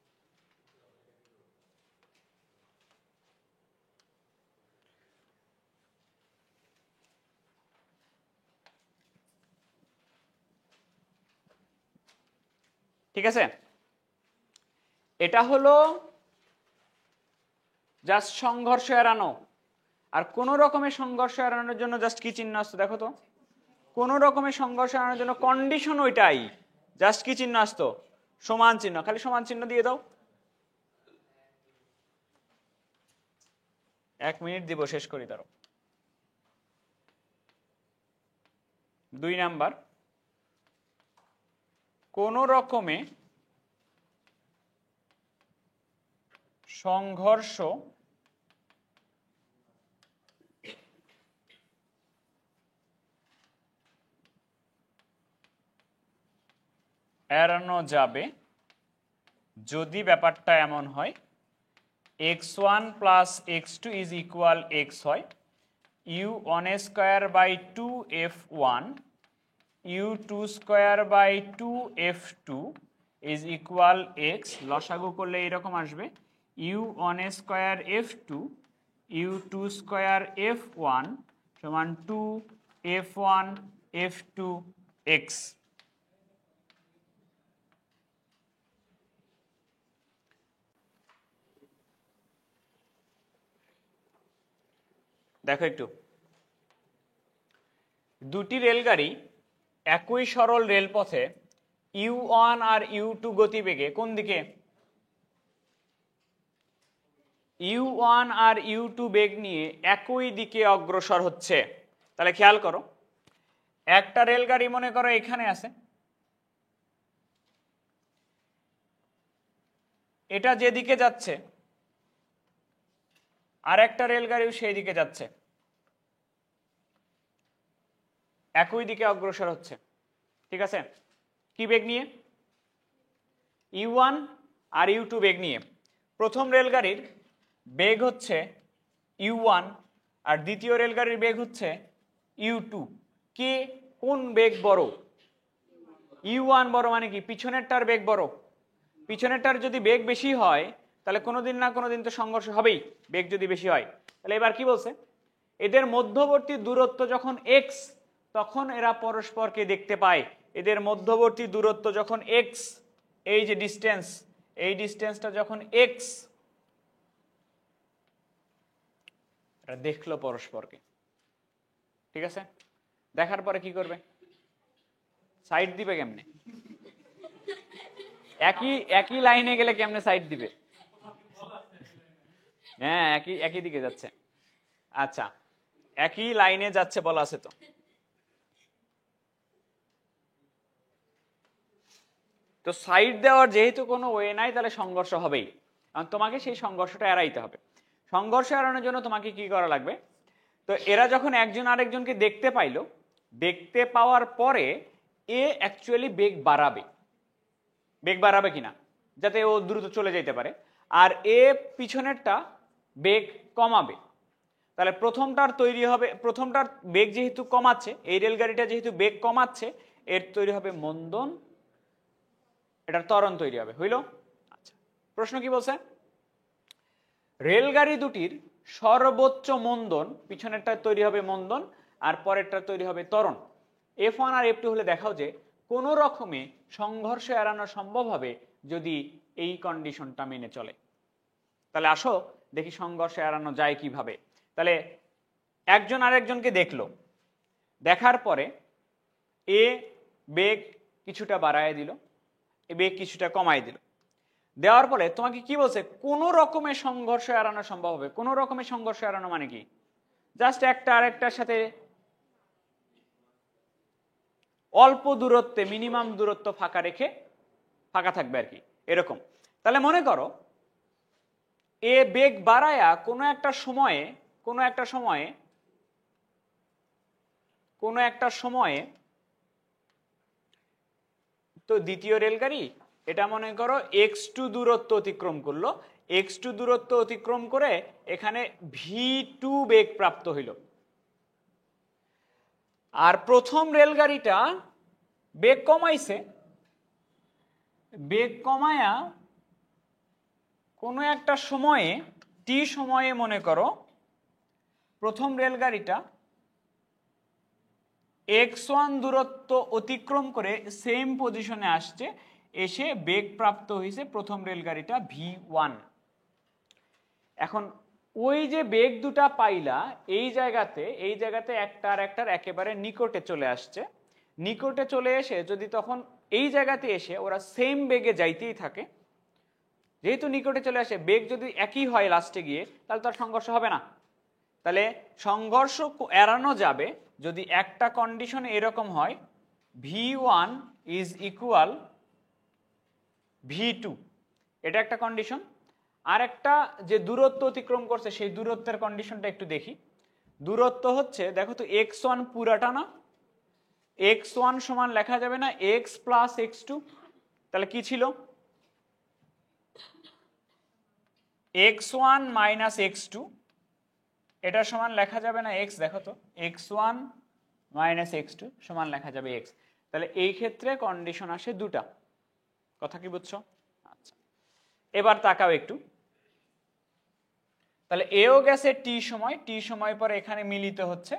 ঠিক আছে, এটা হলো জাস্ট সংঘর্ষ এড়ানো। আর কোন রকমের সংঘর্ষ এড়ানোর জন্য জাস্ট কি চিহ্ন আসতো দেখো তো, কোন রকমের সংঘর্ষ এড়ানোর জন্য কন্ডিশন ওইটাই, জাস্ট কি চিহ্ন আসতো, সমান চিহ্ন, খালি সমান চিহ্ন দিয়ে দাও। 1 মিনিট দিব, শেষ করি তারও। 2 নাম্বার, কোন রকমে সংঘর্ষ এড়ানো যাবে যদি ব্যাপারটা এমন হয় x1 plus x2 is equal x হয়, u1 square by 2f1 u2 square by 2f2 is equal x। লসাগু করলে এরকম আসবে u1 square f2 u2 square f1 সমান 2f1 f2 x। দেখো একটু, দুটি রেলগাড়ি একই সরল রেলপথে u1 আর u2 গতিবেগে কোন দিকে, u1 আর u2 বেগ নিয়ে একই দিকে অগ্রসর হচ্ছে। তাহলে খেয়াল করো, একটা রেলগাড়ি মনে করো এখানে আছে, এটা যেদিকে যাচ্ছে আর একটা রেলগাড়িও সেই দিকে যাচ্ছে, একই দিকে অগ্রসর হচ্ছে। ঠিক আছে, কি বেগ নিয়ে, u1 আর u2 বেগ নিয়ে। প্রথম রেলগাড়ির বেগ হচ্ছে u1 আর দ্বিতীয় রেলগাড়ির বেগ হচ্ছে u2। কে কোন বেগ বড়, u1 বড় মানে কি, পিছনেরটার বেগ বড়। পিছনেরটার যদি বেগ বেশি হয় তাহলে কোনোদিন না কোনোদিন তো সংঘর্ষ হবেই, বেগ যদি বেশি হয়। তাহলে এবার কি বলছে, এদের মধ্যবর্তী দূরত্ব যখন x তখন এরা পরস্পরকে দেখতে পায়। এদের মধ্যবর্তী দূরত্ব যখন x, এই যে ডিস্টেন্স, এই ডিস্টেন্সটা যখন x, এরা দেখলো পরস্পরকে। ঠিক আছে, দেখার পরে কি করবে, সাইড দিবে কেমনে, একই লাইনে গেলে কেমনে সাইড দিবে, হ্যাঁ একই দিকে যাচ্ছে। আচ্ছা, একই লাইনে যাচ্ছে বলা আছে, তো সাইড দেওয়ার যেহেতু কোনো ওয়ে নাই তাহলে সংঘর্ষ হবেই, কারণ তোমাকে সেই সংঘর্ষটা এড়াইতে হবে। সংঘর্ষ এড়ানোর জন্য তোমাকে কি করা লাগবে, তো এরা যখন একজন আরেকজনকে দেখতে পাইলো, দেখতে পাওয়ার পরে এ অ্যাকচুয়ালি বেগ বাড়াবে কিনা যাতে ও দ্রুত চলে যেতে পারে, আর এ পিছনেরটা বেগ কমাবে। তাহলে প্রথমটার বেগ যেহেতু কমাচ্ছে, এই রেলগাড়িটা যেহেতু বেগ কমাচ্ছে, এর তৈরি হবে মন্দন, এটার ত্বরণ তৈরি হবে, হইল। আচ্ছা, প্রশ্ন কি বলছে, রেলগাড়ি দুটির সর্বোচ্চ মন্দন, পিছনেরটা তৈরি হবে মন্দন আর পরেরটা তৈরি হবে ত্বরণ। f1 আর f2 হলে দেখাও যে কোন রকমে সংঘর্ষ এড়ানো সম্ভব হবে যদি এই কন্ডিশনটা মেনে চলে। তাহলে আসো দেখি সংঘর্ষ এড়ানো যায় কিভাবে। তাহলে একজন আরেকজনকে দেখলো, দেখার পরে এ বেগ কিছুটা বাড়ায় দিল, এ বেগ কিছুটা কমায় দিল, দেওয়ার পরে তোমাকে কি বলছে, কোন রকমের সংঘর্ষ এড়ানো সম্ভব হবে। কোন রকমের সংঘর্ষ এড়ানো মানে কি, জাস্ট একটা আরেকটার সাথে অল্প দূরত্বে, মিনিমাম দূরত্ব ফাঁকা থাকবে আর কি, এরকম। তাহলে মনে করো এ বেগ বাড়ায়া কোনো একটা সময়ে তো দ্বিতীয় রেলগাড়ি এটা মনে করো x2 দূরত্ব অতিক্রম করলো, x2 দূরত্ব অতিক্রম করে এখানে v2 বেগ প্রাপ্ত হইল। আর প্রথম রেলগাড়িটা বেগ কমাইছে, বেগ কমায়া কোনো একটা সময়ে t সময়ে মনে করো প্রথম রেলগাড়িটা x1 দূরত্ব অতিক্রম করে সেম পজিশনে আসছে, এসে বেগ প্রাপ্ত হয়েছে প্রথম রেলগাড়িটা v1। এখন ওই যে বেগ দুটা পাইলা এই জায়গাতে একটার একেবারে নিকটে চলে আসছে, নিকটে চলে এসে যদি তখন এই জায়গাতে এসে ওরা সেম বেগে যাইতেই থাকে, যেহেতু নিকটে চলে আসে বেগ যদি একই হয় লাস্টে গিয়ে, তাহলে তো আর সংঘর্ষ হবে না। তাহলে সংঘর্ষ এড়ানো যাবে যদি একটা কন্ডিশন এরকম হয়, v1 ইজ ইকুয়াল v2, এটা একটা কন্ডিশন। আর একটা যে দূরত্ব অতিক্রম করছে সেই দূরত্বের কন্ডিশনটা একটু দেখি। দূরত্ব হচ্ছে, দেখো তো x1 পুরাটা না, x1 সমান লেখা যাবে না x প্লাস x2, তাহলে কি ছিল x1 মাইনাস x2, এটা সমান লেখা যাবে না x, দেখো তো x1 মাইনাস x2 সমান লেখা যাবে x। তাহলে এই ক্ষেত্রে কন্ডিশন আসে দুটা, কথা কি বুঝছো? আচ্ছা, এবার তাকাও একটু, তাহলে এও গেছে টি সময় পরে এখানে মিলিত হচ্ছে,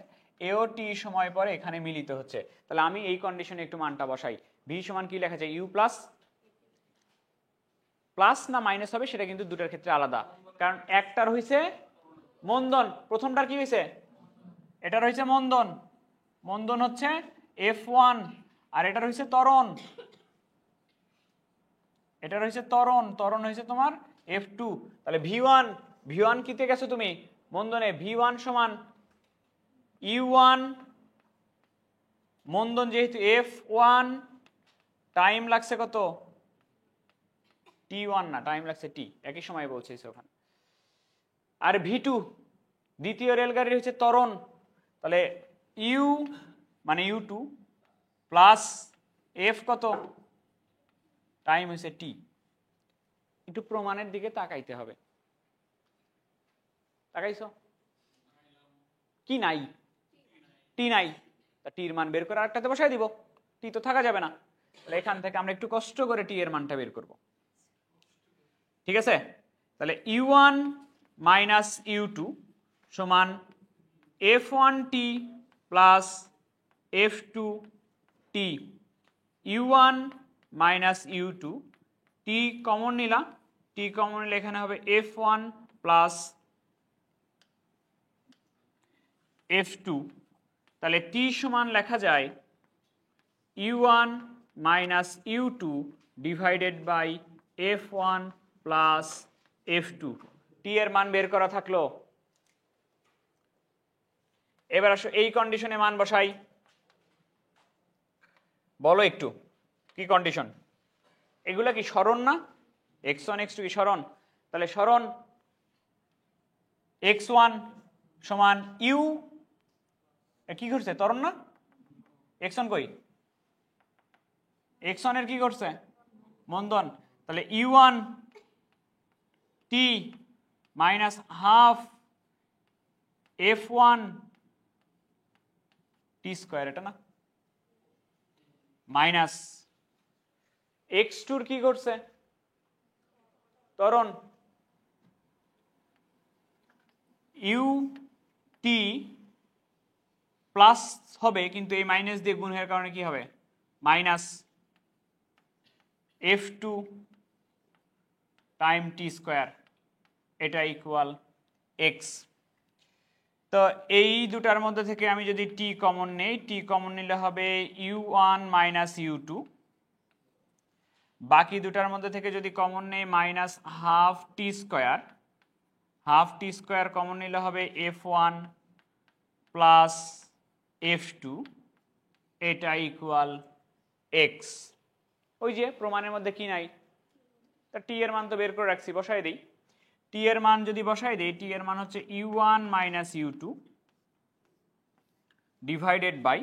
এও টি সময় পরে এখানে মিলিত হচ্ছে। তাহলে আমি এই কন্ডিশনে একটু মানটা বসাই, ভি সমান কি লেখা যায়, ইউ প্লাস, প্লাস না মাইনাস হবে সেটা কিন্তু দুটার ক্ষেত্রে আলাদা, কারণ একটার হইছে মন্দন, প্রথমটার কি হয়েছে, এটার হয়েছে মন্দন, মন্দন হচ্ছে F1, আর এটার হয়েছে ত্বরণ, এটার হয়েছে ত্বরণ, ত্বরণ হয়েছে তোমার F2। তাহলে V1 কিতে গেছো তুমি মন্দনে, V1 সমান U1 মন্দন যেহেতু F1, টাইম লাগছে কত, T1 না, টাইম লাগছে T, একই সময় বলছে ওখানে। আর V2 দ্বিতীয় রেলগাড়ির হচ্ছে ত্বরণ, তাহলে U মানে U2 প্লাস F কত, টাইম হচ্ছে T। একটু প্রমাণের দিকে তাকাইতে হবে, তাকাইছো কি নাই, টি নাই, তা টির মান বের করে আরেকটাতে বসাই দিব, টি তো থাকা যাবে না। তাহলে এখান থেকে আমরা একটু কষ্ট করে টি এর মানটা বের করব, ঠিক আছে? তাহলে U1 মাইনাস U2 সমান F1t plus F2t, U1 minus U2, টি কমন নিলা, টি কমন নিলে এখানে হবে F1 প্লাস F2, তাহলে টি সমান লেখা যায় U1 minus U2 divided by F1 plus F2। T এর মান বের করা থাকলো। এবার আসো এই কন্ডিশনে মান বসাই, বলো একটু কি কন্ডিশন, এগুলা কি সরণ না, x1 x2 কি সরণ, তাহলে সরণ x1 সমান u, কি করছে ত্বরণ না, x1 কই, x1 এর কি করছে মন্দন, তাহলে u1 t minus half f1 t square, এটা না, মাইনাস x2 কি করছে ত্বরণ u t প্লাস হবে, কিন্তু এই মাইনাস দিয়ে গুণ হওয়ার কারণে কি হবে minus f2 time t square, এটা ইকুয়াল x। তো এই দুটার মধ্যে থেকে আমি যদি t কমন নেই, t কমন নিলে হবে u1 মাইনাস u2, বাকি দুটার মধ্যে থেকে যদি কমন নেই minus half T square, half T square common নিলে হবে f1 প্লাস f2, এটা ইকুয়াল x। ওই যে প্রমাণের মধ্যে কি নাই, তা টি এর মান তো বের করে রাখছি, বসাই দিই। টি এর মান যদি বসাই দিই, টি এর মান হচ্ছে u1 minus u2 divided by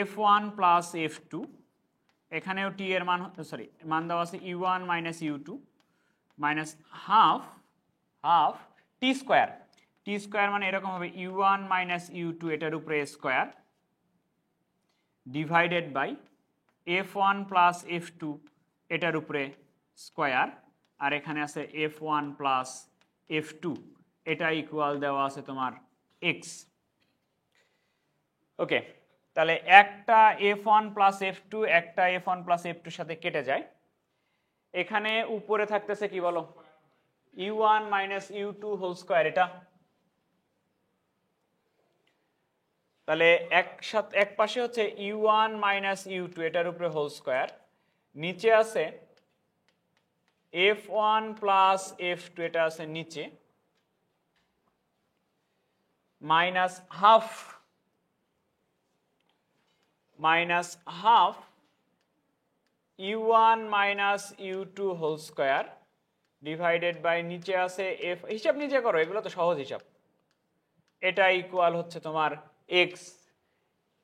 f1 plus f2, এখানেও টি এর মান সরি মান দেওয়া আছে u1 minus u2 minus half T square, T square মানে এরকম হবে u1 মাইনাস u2 এটার উপরে square divided by f1 plus f2 এটার উপরে স্কয়ার, আর এখানে আছে f1 প্লাস f2, এটা ইকুয়াল দেওয়া আছে তোমার x। ওকে, তাহলে একটা f1 প্লাস f2 একটা f1 প্লাস f2 সাথে কেটে যায়। এখানে উপরে থাকতেছে কি বলো, u1 minus u2 whole square. এটা তাহলে এক পাশে হচ্ছে u1 মাইনাস u2 এটার উপরে হোল স্কয়ার, নিচে আছে f1 প্লাস f2 এটা আছে নিচে, minus half u1 minus u2 whole square divided by নিচে আছে f, হিসাব নিজে করো, এগুলো তো সহজ হিসাব। এটা ইকুয়াল হচ্ছে তোমার x।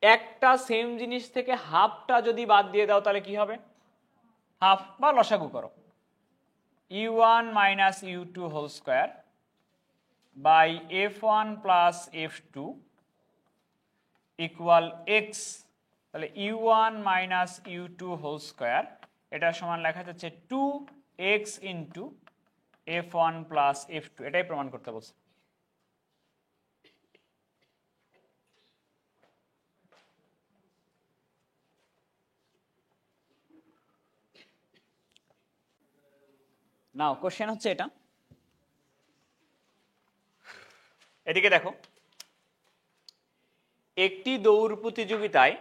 একটা সেম জিনিস থেকে হাফটা যদি বাদ দিয়ে দাও তাহলে কি হবে, হাফ বা লসাগু করো, u1 minus u2 whole square by f1 plus f2 equal x। তাহলে u1 minus u2 whole square এটা সমান লেখা যাচ্ছে 2x into f1 plus f2, এটাই প্রমাণ করতে বলছে। নাও কোশ্চেন হচ্ছে এটা, এদিকে দেখো, একটি দৌড় প্রতিযোগিতায়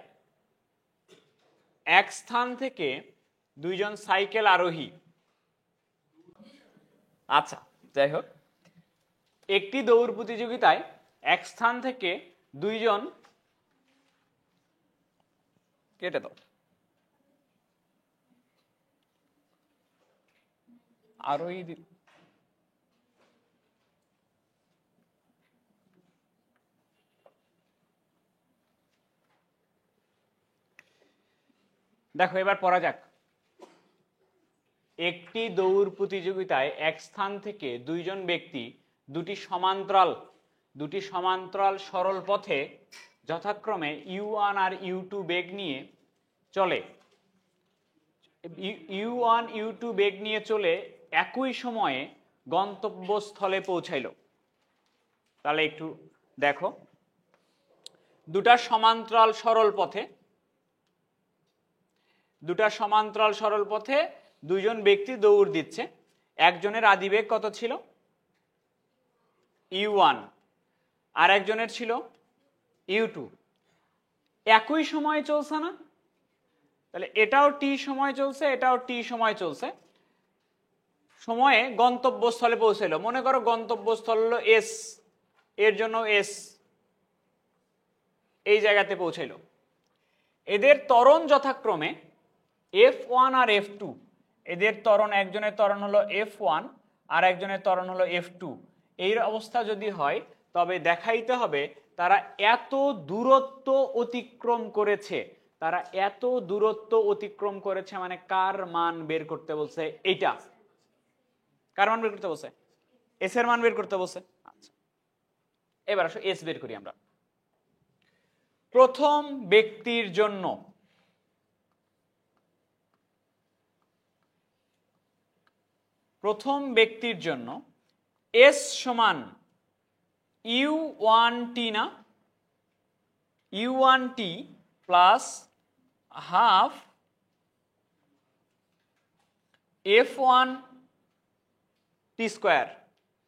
এক স্থান থেকে দুইজন সাইকেল আরোহী, আচ্ছা যাই হোক, একটি দৌড় প্রতিযোগিতায় এক স্থান থেকে দুইজন, কেটে দাও, আরোহী দেখো এবার পড়া যাক। একটি দৌড় প্রতিযোগিতায় এক স্থান থেকে দুইজন ব্যক্তি দুটি সমান্তরাল সরল পথে যথাক্রমে u1 আর u2 বেগ নিয়ে চলে, u1 u2 বেগ নিয়ে চলে একই সময়ে গন্তব্যস্থলে পৌঁছাইল। তাহলে একটু দেখো, দুটা সমান্তরাল সরল পথে দুইজন ব্যক্তি দৌড় দিচ্ছে, একজনের আদিবেগ কত ছিল, u1, আর একজনের ছিল u2, একই সময়ে চলছে না? তাহলে এটাও t সময় চলছে, এটাও t সময় চলছে, সময়ে গন্তব্যস্থলে পৌঁছালো। মনে করো গন্তব্যস্থল হলো s, এর জন্য s এই জায়গাতে পৌঁছাইলো। এদের ত্বরণ যথাক্রমে f1 আর f2, এদের ত্বরণ, একজনের ত্বরণ হলো f1 আর একজনের ত্বরণ হলো f2। এই অবস্থা যদি হয় তবে দেখাইতে হবে তারা এত দূরত্ব অতিক্রম করেছে, মানে কার মান বের করতে বলছে, এইটা কার মান বের করতে বলছে, এস এর মান বের করতে বলছে। আচ্ছা এবার আসো এস বের করি আমরা। প্রথম ব্যক্তির জন্য এস সমান u1t না, u1t plus half f1 t square,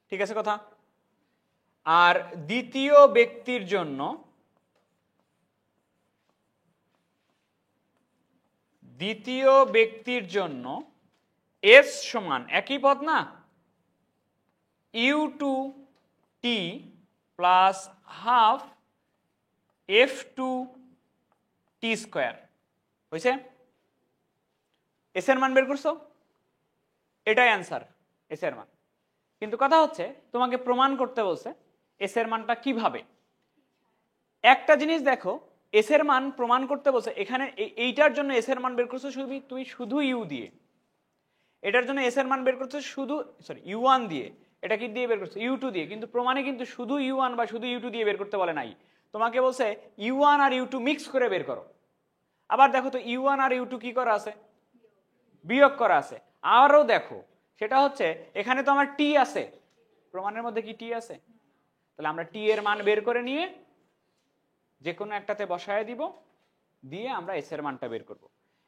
ঠিক আছে কথা। আর দ্বিতীয় ব্যক্তির জন্য s সমান একই পদ না, u2t plus half f2t square, হয়েছে? এস এর মান বের করছো, এটাই অ্যান্সার, এস এর মান। কিন্তু কথা হচ্ছে তোমাকে প্রমাণ করতে বলছে এস এর মানটা কিভাবে। একটা জিনিস দেখো, এস এর মান প্রমাণ করতে বলছে, এখানে এইটার জন্য এস এর মান বের করছো তুমি শুধু ইউ দিয়ে, এটার জন্য এস এর মান বের করছো শুধু u1 দিয়ে, এটা কি দিয়ে বের করছো, u2 দিয়ে। কিন্তু প্রমাণে কিন্তু শুধু u1 বা শুধু u2 দিয়ে বের করতে বলে নাই, তোমাকে বলছে u1 আর u2 মিক্স করে বের করো। আবার দেখো তো u1 আর u2 কি করা আছে, বিয়োগ করা আছে। আরও দেখো, সেটা হচ্ছে এখানে তো আমার টি আছে, প্রমাণের মধ্যে কি টি আছে, তাহলে আমরা টি এর মান বের করে নিয়ে যে কোনো একটাতে বসায় দিব, দিয়ে আমরা এস এর মানটা বের করব।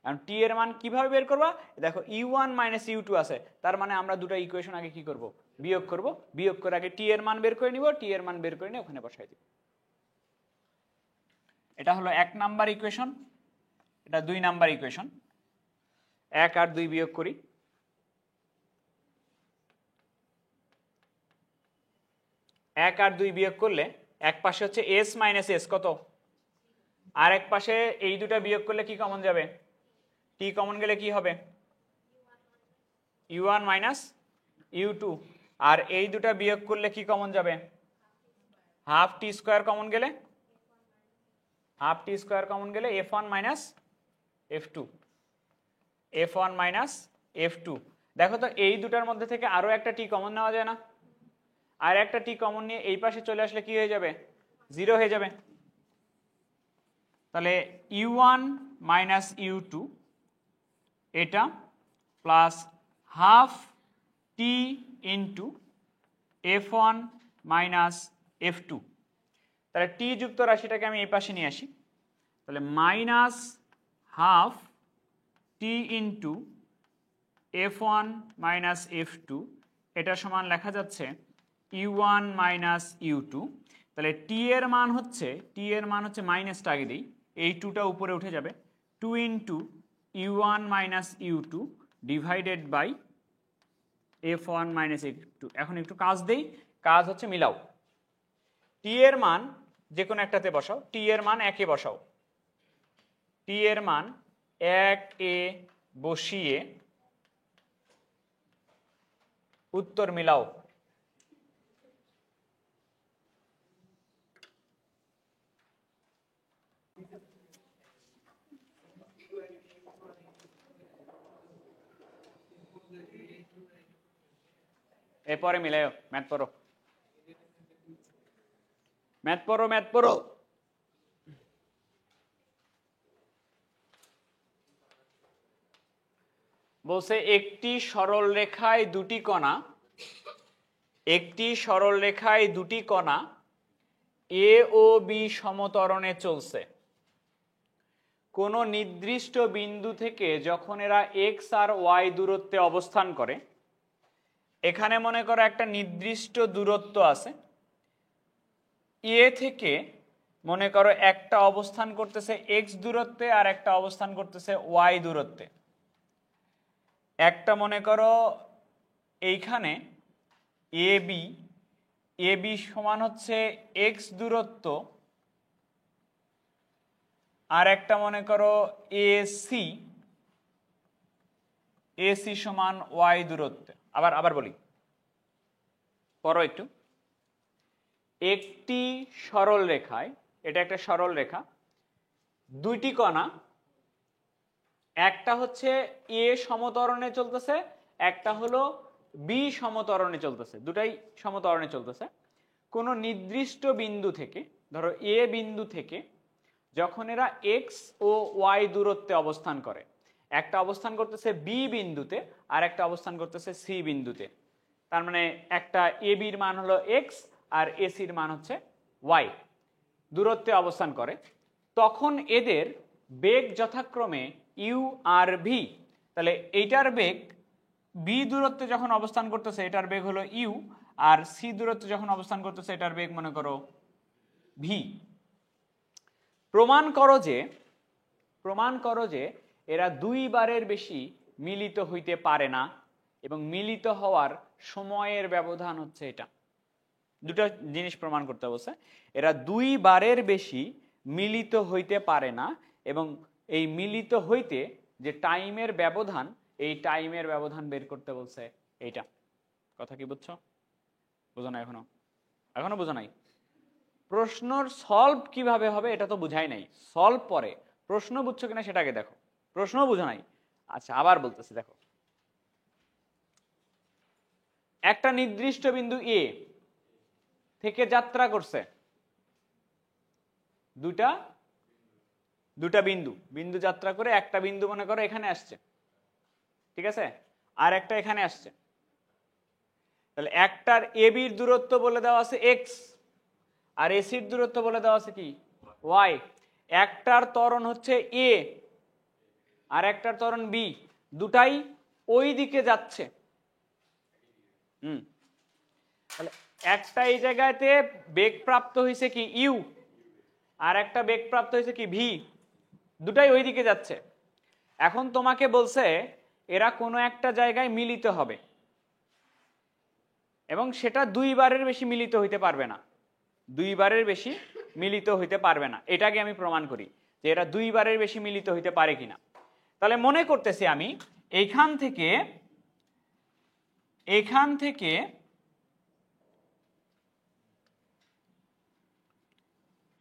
এখন টি এর মান কিভাবে বের করবা, দেখো u1 মাইনাস u2 আছে, তার মানে আমরা দুটো ইকুয়েশন আগে কি করব, বিয়োগ করব। বিয়োগ করে আগে টি এর মান বের করে নিব, টি এর মান বের করে নিয়ে ওখানে বসাই দিব। এটা হলো 1 নাম্বার ইকুয়েশন, এটা 2 নাম্বার ইকুয়েশন। 1 আর 2 বিয়োগ করি, 1 আর 2 বিয়োগ করলে এক পাশে হচ্ছে s মাইনাস s কত, আর এক পাশে এই দুটা বিয়োগ করলে কি কমন যাবে, টি কমন গেলে কি হবে, u1 মাইনাস u2, আর এই দুটা বিয়োগ করলে কি কমন যাবে, হাফ টি স্কোয়ার কমন গেলে, হাফ টি স্কোয়ার কমন গেলে f1 minus f2, f1 minus f2। দেখো তো এই দুটার মধ্যে থেকে আরো একটা টি কমন নেওয়া যায় না, আর একটা টি কমন নিয়ে এই পাশে চলে আসলে কি হয়ে যাবে, 0 হয়ে যাবে। তাহলে u1 মাইনাস u2 এটা প্লাস হাফ টি ইন্টু f1 মাইনাস f2, তাহলে টি যুক্ত রাশিটাকে আমি এই পাশে নিয়ে আসি, তাহলে মাইনাস হাফ টি ইন্টু f1 মাইনাস f2, এটা সমান লেখা যাচ্ছে u1 মাইনাস u2। তাহলে টি এর মান হচ্ছে মাইনাসটা আগে দিই, এই 2টা উপরে উঠে যাবে, 2 into u1 minus u2 divided by f1 minus f2। এখন একটু কাজ দেই, কাজ হচ্ছে মিলাও, টি এর মান যে কোনো একটাতে বসাও, টি এর মান 1 এ বসাও, টি এর মান 1 এ বসিয়ে উত্তর মিলাও। এরপরে মিলাও, ম্যাথ পড়ো, ম্যাথ পড়ো, ম্যাথ পড়ো। বলছে একটি সরল রেখায় দুটি কণা, একটি সরল রেখায় দুটি কণা এ ও বি সমতরণে চলছে। কোন নির্দিষ্ট বিন্দু থেকে যখন এরা এক্স আর ওয়াই দূরত্বে অবস্থান করে, এখানে মনে করো একটা নির্দিষ্ট দূরত্ব আছে, এ থেকে মনে করো একটা অবস্থান করতেছে এক্স দূরত্বে আর একটা অবস্থান করতেছে ওয়াই দূরত্বে। একটা মনে করো এইখানে এ বি সমান হচ্ছে এক্স দূরত্ব, আর একটা মনে করো এসি সমান ওয়াই দূরত্বে। আবার বলি, পড়ো একটু। একটি সরল রেখায়, এটা একটা সরল রেখা, দুইটি কণা, একটা হচ্ছে এ সমতরণে চলতেছে, একটা হলো বি সমতরণে চলতেছে, দুটাই সমতরণে চলতেছে। কোন নির্দিষ্ট বিন্দু থেকে, ধরো এ বিন্দু থেকে যখন এরা এক্স ও ওয়াই দূরত্বে অবস্থান করে, একটা অবস্থান করতেছে বি বিন্দুতে আর একটা অবস্থান করতেছে সি বিন্দুতে, তার মানে একটা এ বির মান হলো এক্স আর এসির মান হচ্ছে ওয়াই, দূরত্বে অবস্থান করে, তখন এদের বেগ যথাক্রমে ইউ আর ভি। তাহলে এইটার বেগ বি দূরত্বে যখন অবস্থান করতেছে এটার বেগ হলো ইউ, আর সি দূরত্বে যখন অবস্থান করতেছে এটার বেগ মনে করো ভি। প্রমাণ করো যে এরা দুইবারের বেশি মিলিত হইতে পারে না, এবং মিলিত হওয়ার সময়ের ব্যবধান হচ্ছে এটা। দুটো জিনিস প্রমাণ করতে বলছে, এরা দুইবারের বেশি মিলিত হইতে পারে না, এবং এই মিলিত হইতে যে টাইমের ব্যবধান, এই টাইমের ব্যবধান বের করতে বলছে এইটা। কথা কি বুঝছো? বুঝো না? এখনো বুঝো নাই? প্রশ্নর সলভ কিভাবে হবে এটা তো বুঝাই নাই, সলভ পরে, প্রশ্ন বুঝছো কিনা সেটাকে দেখো, প্রশ্ন বুঝো নাই। আচ্ছা আবার বলতেছি, দেখো একটা নির্দিষ্ট বিন্দু এ থেকে যাত্রা করছে দুটা বিন্দু যাত্রা করে, একটা বিন্দু মনে করো এখানে আসছে, ঠিক আছে, আর একটা এখানে আসছে। তাহলে একটার এ বির দূরত্ব বলে দেওয়া আছে এক্স, আর এসির দূরত্ব বলে দেওয়া আছে কি ওয়াই। একটার ত্বরণ হচ্ছে এ আর একটার ত্বরণ বি, দুটাই ওই দিকে যাচ্ছে। তাহলে একটা এই জায়গাতে বেগ প্রাপ্ত হয়েছে কি ইউ, আর একটা বেগ প্রাপ্ত হয়েছে কি ভি, দুটাই ওই দিকে যাচ্ছে। এখন তোমাকে বলছে এরা কোনো একটা জায়গায় মিলিত হবে এবং সেটা দুইবারের বেশি মিলিত হইতে পারবে না, দুইবারের বেশি মিলিত হইতে পারবে না। এটাকে আমি প্রমাণ করি যে এরা দুইবারের বেশি মিলিত হইতে পারে কিনা। তাহলে মনে করতেছি আমি এইখান থেকে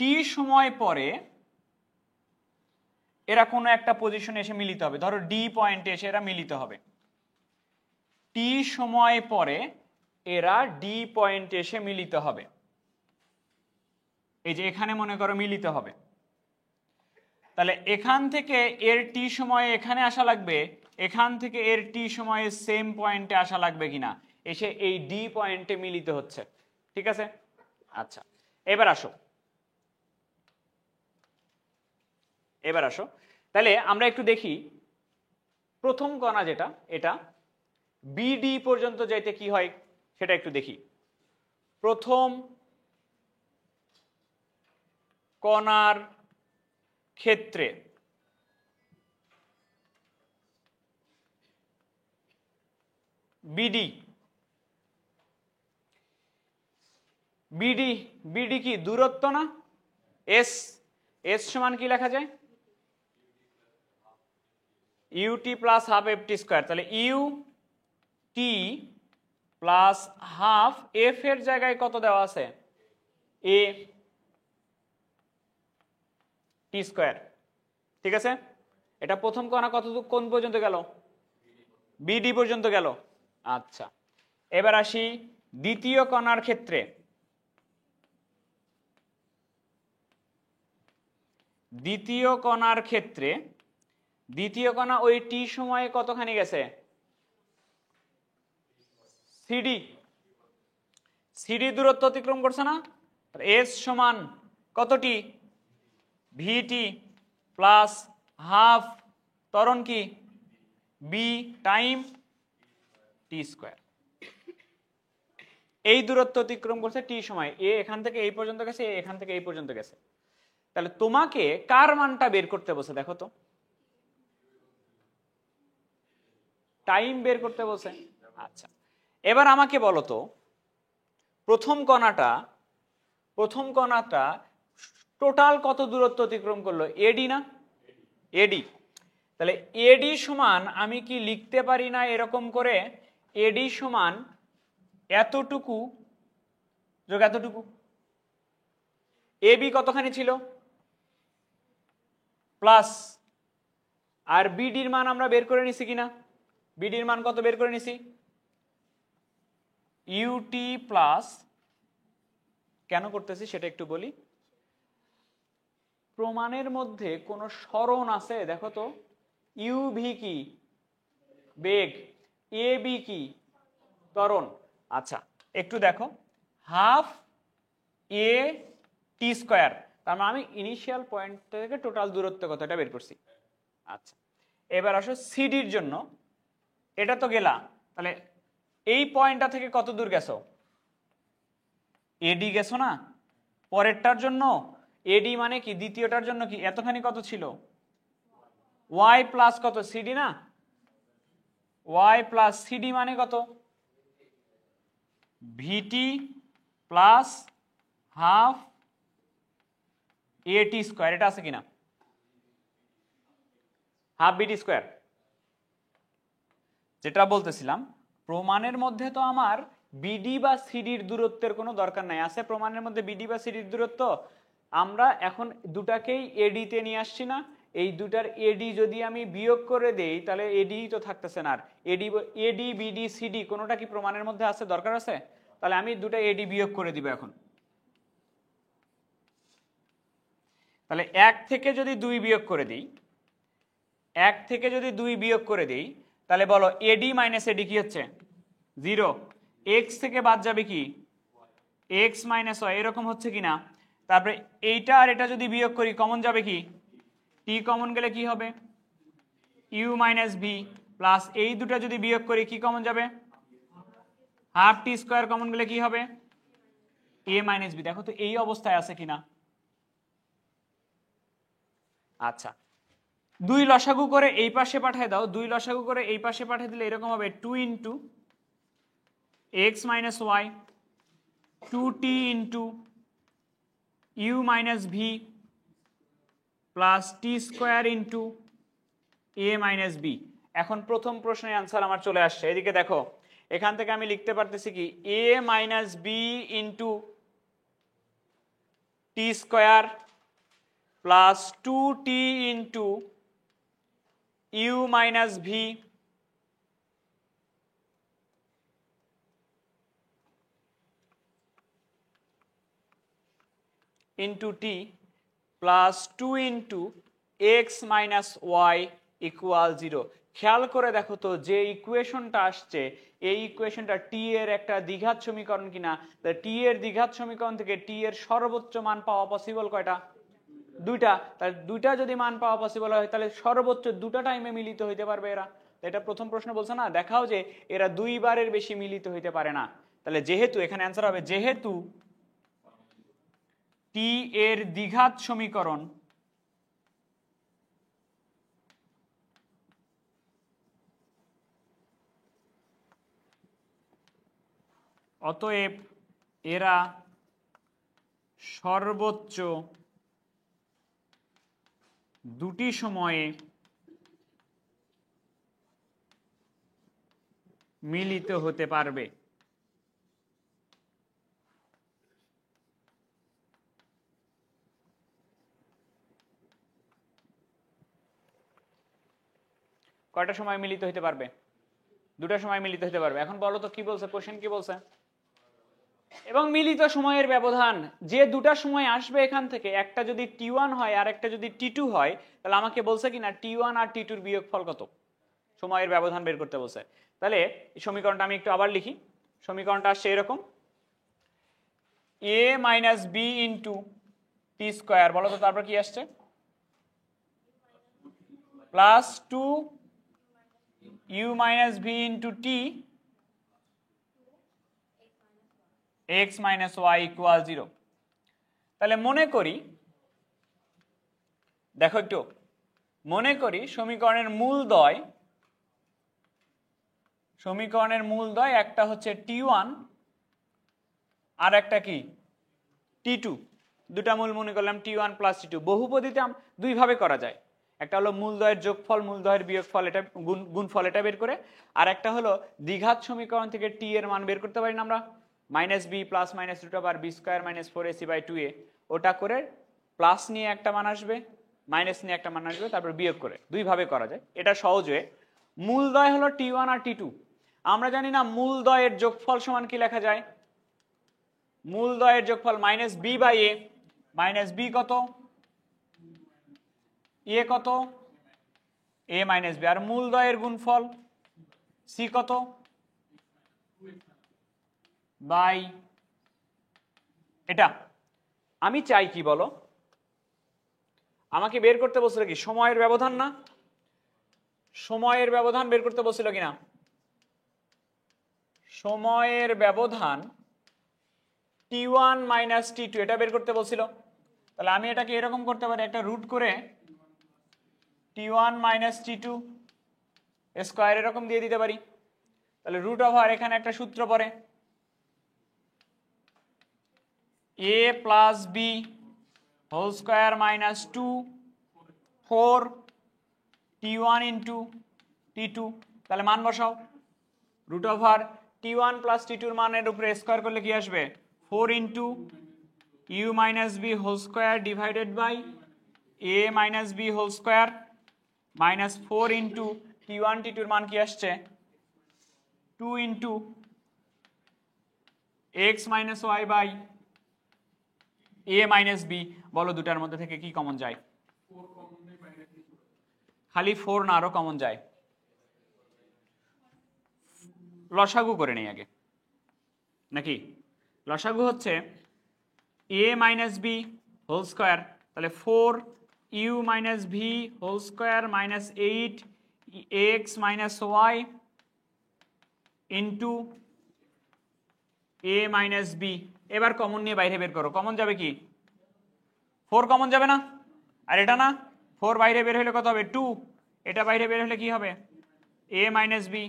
টি সময় পরে এরা কোনো একটা পজিশনে এসে মিলিত হবে, ধরো ডি পয়েন্টে এসে এরা মিলিত হবে। টি সময় পরে এরা ডি পয়েন্টে এসে মিলিত হবে, এই যে এখানে মনে করো মিলিত হবে। তাহলে এখান থেকে এর টি সময়ে এখানে আসা লাগবে, এখান থেকে এর টি সময়ে সেম পয়েন্টে আসা লাগবে কিনা, এসে এই ডি পয়েন্টে মিলিত হচ্ছে। ঠিক আছে? আচ্ছা, এবার আসো। তাহলে আমরা একটু দেখি প্রথম কণা যেটা, এটা বিডি পর্যন্ত যাইতে কি হয় সেটা একটু দেখি। প্রথম কণার ক্ষেত্রে বিডি কি দূরত্ব না? এস সমান কি লেখা যায়? U T plus half F T square. তাহলে U T plus half F এর জায়গায় কত দেওয়া আছে? A T square. ঠিক আছে? এটা প্রথম কণা কোন পর্যন্ত গেল? বিডি পর্যন্ত গেল। আচ্ছা, এবার আসি দ্বিতীয় কণার ক্ষেত্রে। দ্বিতীয় কণা ওই টি সময়ে কতখানি গেছে? সিডি দূরত্ব অতিক্রম করছে না? এস সমান কত টি? ভিটি প্লাস হাফ ত্বরণ কি বি টাইম টি স্কোয়ার। এই দূরত্ব অতিক্রম করছে টি সময়। এ এখান থেকে এই পর্যন্ত গেছে, এখান থেকে এই পর্যন্ত গেছে। তাহলে তোমাকে কার মানটা বের করতে বলছে দেখো তো? টাইম বের করতে বলছে। আচ্ছা, এবার আমাকে বলো তো প্রথম কণাটা টোটাল কত দূরত্ব অতিক্রম করলো? এডি না? এডি। তাহলে এডি সমান আমি কি লিখতে পারি না এরকম করে, এডি সমান এতটুকু যোগ এতটুকু। এবি কতখানি ছিল? প্লাস, আর বিডির মান আমরা বের করে নিছি কিনা? বিডির মান কত বের করে নিছি? ইউটি প্লাস, কেন করতেছি সেটা একটু বলি। প্রমাণের মধ্যে কোন সরণ আছে দেখো তো? ইউভি কি বেগ, এ বি কি ত্বরণ। আচ্ছা, একটু দেখো, হাফ এ টি স্কোয়ার, তার মানে আমি ইনিশিয়াল পয়েন্ট থেকে টোটাল দূরত্ব কত এটা বের করছি। আচ্ছা, এবার আসো সিডির জন্য। এটা তো গেলা, তাহলে এই পয়েন্টটা থেকে কত দূর গেছো? এডি গেছো না? পরেরটার জন্য এডি মানে কি, দ্বিতীয়টার জন্য কি এতখানি কত ছিল? ওয়াই প্লাস কত সিডি না? ওয়াই প্লাস সিডি মানে কত? ভিটি প্লাস হাফ এটি স্কোয়ার। এটা আছে কিনা? হাফ বিটি স্কোয়ার। যেটা বলতেছিলাম, প্রমাণের মধ্যে তো আমার বিডি বা সিডির দূরত্বের কোনো দরকার নাই। আছে প্রমাণের মধ্যে বিডি বা সিডির দূরত্ব, আমরা এখন দুটাকেই এডিতে নিয়ে আসছি না? এই দুটার এডি যদি আমি বিয়োগ করে দেই তাহলে এডি তো থাকতেছে না। আর এডি বিডি সিডি কোনোটা কি প্রমাণের মধ্যে আছে? দরকার আছে? তাহলে আমি দুটা এডি বিয়োগ করে দিব এখন। তাহলে 1 থেকে যদি 2 বিয়োগ করে দিই, 1 থেকে যদি 2 বিয়োগ করে দিই, তাহলে বলো এডি মাইনাস এডি কি হচ্ছে? 0। এক্স থেকে বাদ যাবে কি? এক্স মাইনাস ওয়াই, এরকম হচ্ছে কিনা? তারপরে এইটা আর এটা যদি বিয়োগ করি কমন যাবে কি, টি কমন গেলে কি হবে, ইউ মাইনাস ভি, প্লাস এই দুটো যদি বিয়োগ করি কি কমন যাবে, হাফ টি স্কোয়ার কমন গেলে কি হবে, এ মাইনাস বি। দেখো তো এই অবস্থায় আছে কিনা। আচ্ছা, দুই লসাগু করে এই পাশে পাঠিয়ে দাও, দুই লসাগু করে এই পাশে পাঠিয়ে দিলে এরকম হবে 2 into x minus y 2t into you minus v plus t square into a minus b. এখন প্রথম প্রশ্নের অ্যান্সার আমার চলে আসছে। এদিকে দেখো, এখান থেকে আমি লিখতে পারতেছি কি, A minus B into T square plus 2t into you minus V into T plus 2 into x minus Y equal 0। খেয়াল করে দেখো তো যে ইকুয়েশনটা আসছে এই ইকুয়েশনটা টি এর একটা দ্বিঘাত সমীকরণ কিনা। টি এর দ্বিঘাত সমীকরণ থেকে টি এর সর্বোচ্চ মান পাওয়া পসিবল কয়টা, দুইটা। তাহলে দুইটা যদি মান পাওয়া পসিবল হয় তাহলে সর্বোচ্চ দুটা টাইমে মিলিত হইতে পারবে এরা। এটা প্রথম প্রশ্ন বলছে না, দেখাও যে এরা দুইবারের বেশি মিলিত হইতে পারে না। তাহলে যেহেতু এখানে অ্যান্সার হবে যেহেতু টি এর দ্বিঘাত সমীকরণ অতএব এরা সর্বোচ্চ দুটি সময়ে মিলিত হতে পারবে। কয়টা সময় মিলিত হতে পারবে, দুটা সময় মিলিত হতে পারবে। এখন বলো তো কি বলছে কোশ্চেন, কি বলছে, এবং মিলিত সময়ের ব্যবধান যে দুটা সময় আসবে এখান থেকে, একটা যদি টি1 হয় আর একটা যদি টি2 হয়, তাহলে আমাকে বলছে কিনা টি1 আর টি2 এর বিয়োগফল কত, সময়ের ব্যবধান বের করতে বলছে। তাহলে এই সমীকরণটা আমি একটু আবার লিখি। সমীকরণটা আসছে এরকম, a minus B into T square, বলো তো তারপর কি আসছে, plus 2 u minus V into t x minus Y equal 0। তাহলে মনে করি, দেখো একটু মনে করি সমীকরণের মূল দ্বয় একটা হচ্ছে টি1 আর একটা কি টি2। দুটা মূল মনে করলাম টি1 প্লাস টি2। বহুপদীতে দুইভাবে করা যায়, একটা হলো মূলদ্বয়ের যোগফল মূলদ্বয়ের বিয়োগফল, এটা গুণফল এটা বের করে, আর একটা হলো দ্বিঘাত সমীকরণ থেকে টি এর মান বের করতে পারি না আমরা, minus b plus minus root over b square minus 4ac by 2a, ওটা করে প্লাস নিয়ে একটা মান আসবে মাইনাস নিয়ে একটা মান আসবে, তারপর বিয়োগ করে দুইভাবে করা যায়। এটা সহজ হয়ে, মূলদ্বয় হলো টি1 আর টি2। আমরা জানি না মূলদ্বয়ের যোগফল সমান কি লেখা যায়, মূলদ্বয়ের যোগফল minus b by A, minus b কত, এ কত, এ মাইনাস বি, আর মূলদ্বয়ের গুণফল সি কত বাই এটা। আমি চাই কি বলো, আমাকে বের করতে বলছিল কি সময়ের ব্যবধান, না সময়ের ব্যবধান বের করতে বলছিল কিনা, সময়ের ব্যবধান টি1 মাইনাস টি2 এটা বের করতে বলছিল। তাহলে আমি এটাকে এরকম করতে পারি, একটা রুট করে টি1 মাইনাস টি2 স্কোয়ার এরকম দিয়ে দিতে পারি। তাহলে রুট ওভার এখানে একটা সূত্র পড়ে, A plus B whole square minus 2 4 টি1 ইন্টু টি2। তাহলে মান বসাও, রুট ওভার টি1 প্লাস টি2 মানের উপরে স্কোয়ার করলে কি আসবে, 4 into you minus B whole square divided by A minus B whole square minus 4 into টি1 টি2 মান কি আসছে 2 into x minus Y by A minus B. বলো দুটার মধ্যে থেকে কি কমন যায়, খালি 4 না আরো কমন যায়, লসাগু করে নেই আগে নাকি। লসাগু হচ্ছে a minus B whole square, তাহলে 4u minus v whole square minus 8x minus y into a minus b. এবার কমন নিয়ে বাইরে বের করো, কমন যাবে কি 4 কমন যাবে না, আর এটা না 4 বাইরে বের হলে কত হবে 2, এটা বাইরে বের হলে কি হবে a মাইনাস বি।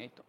এই তো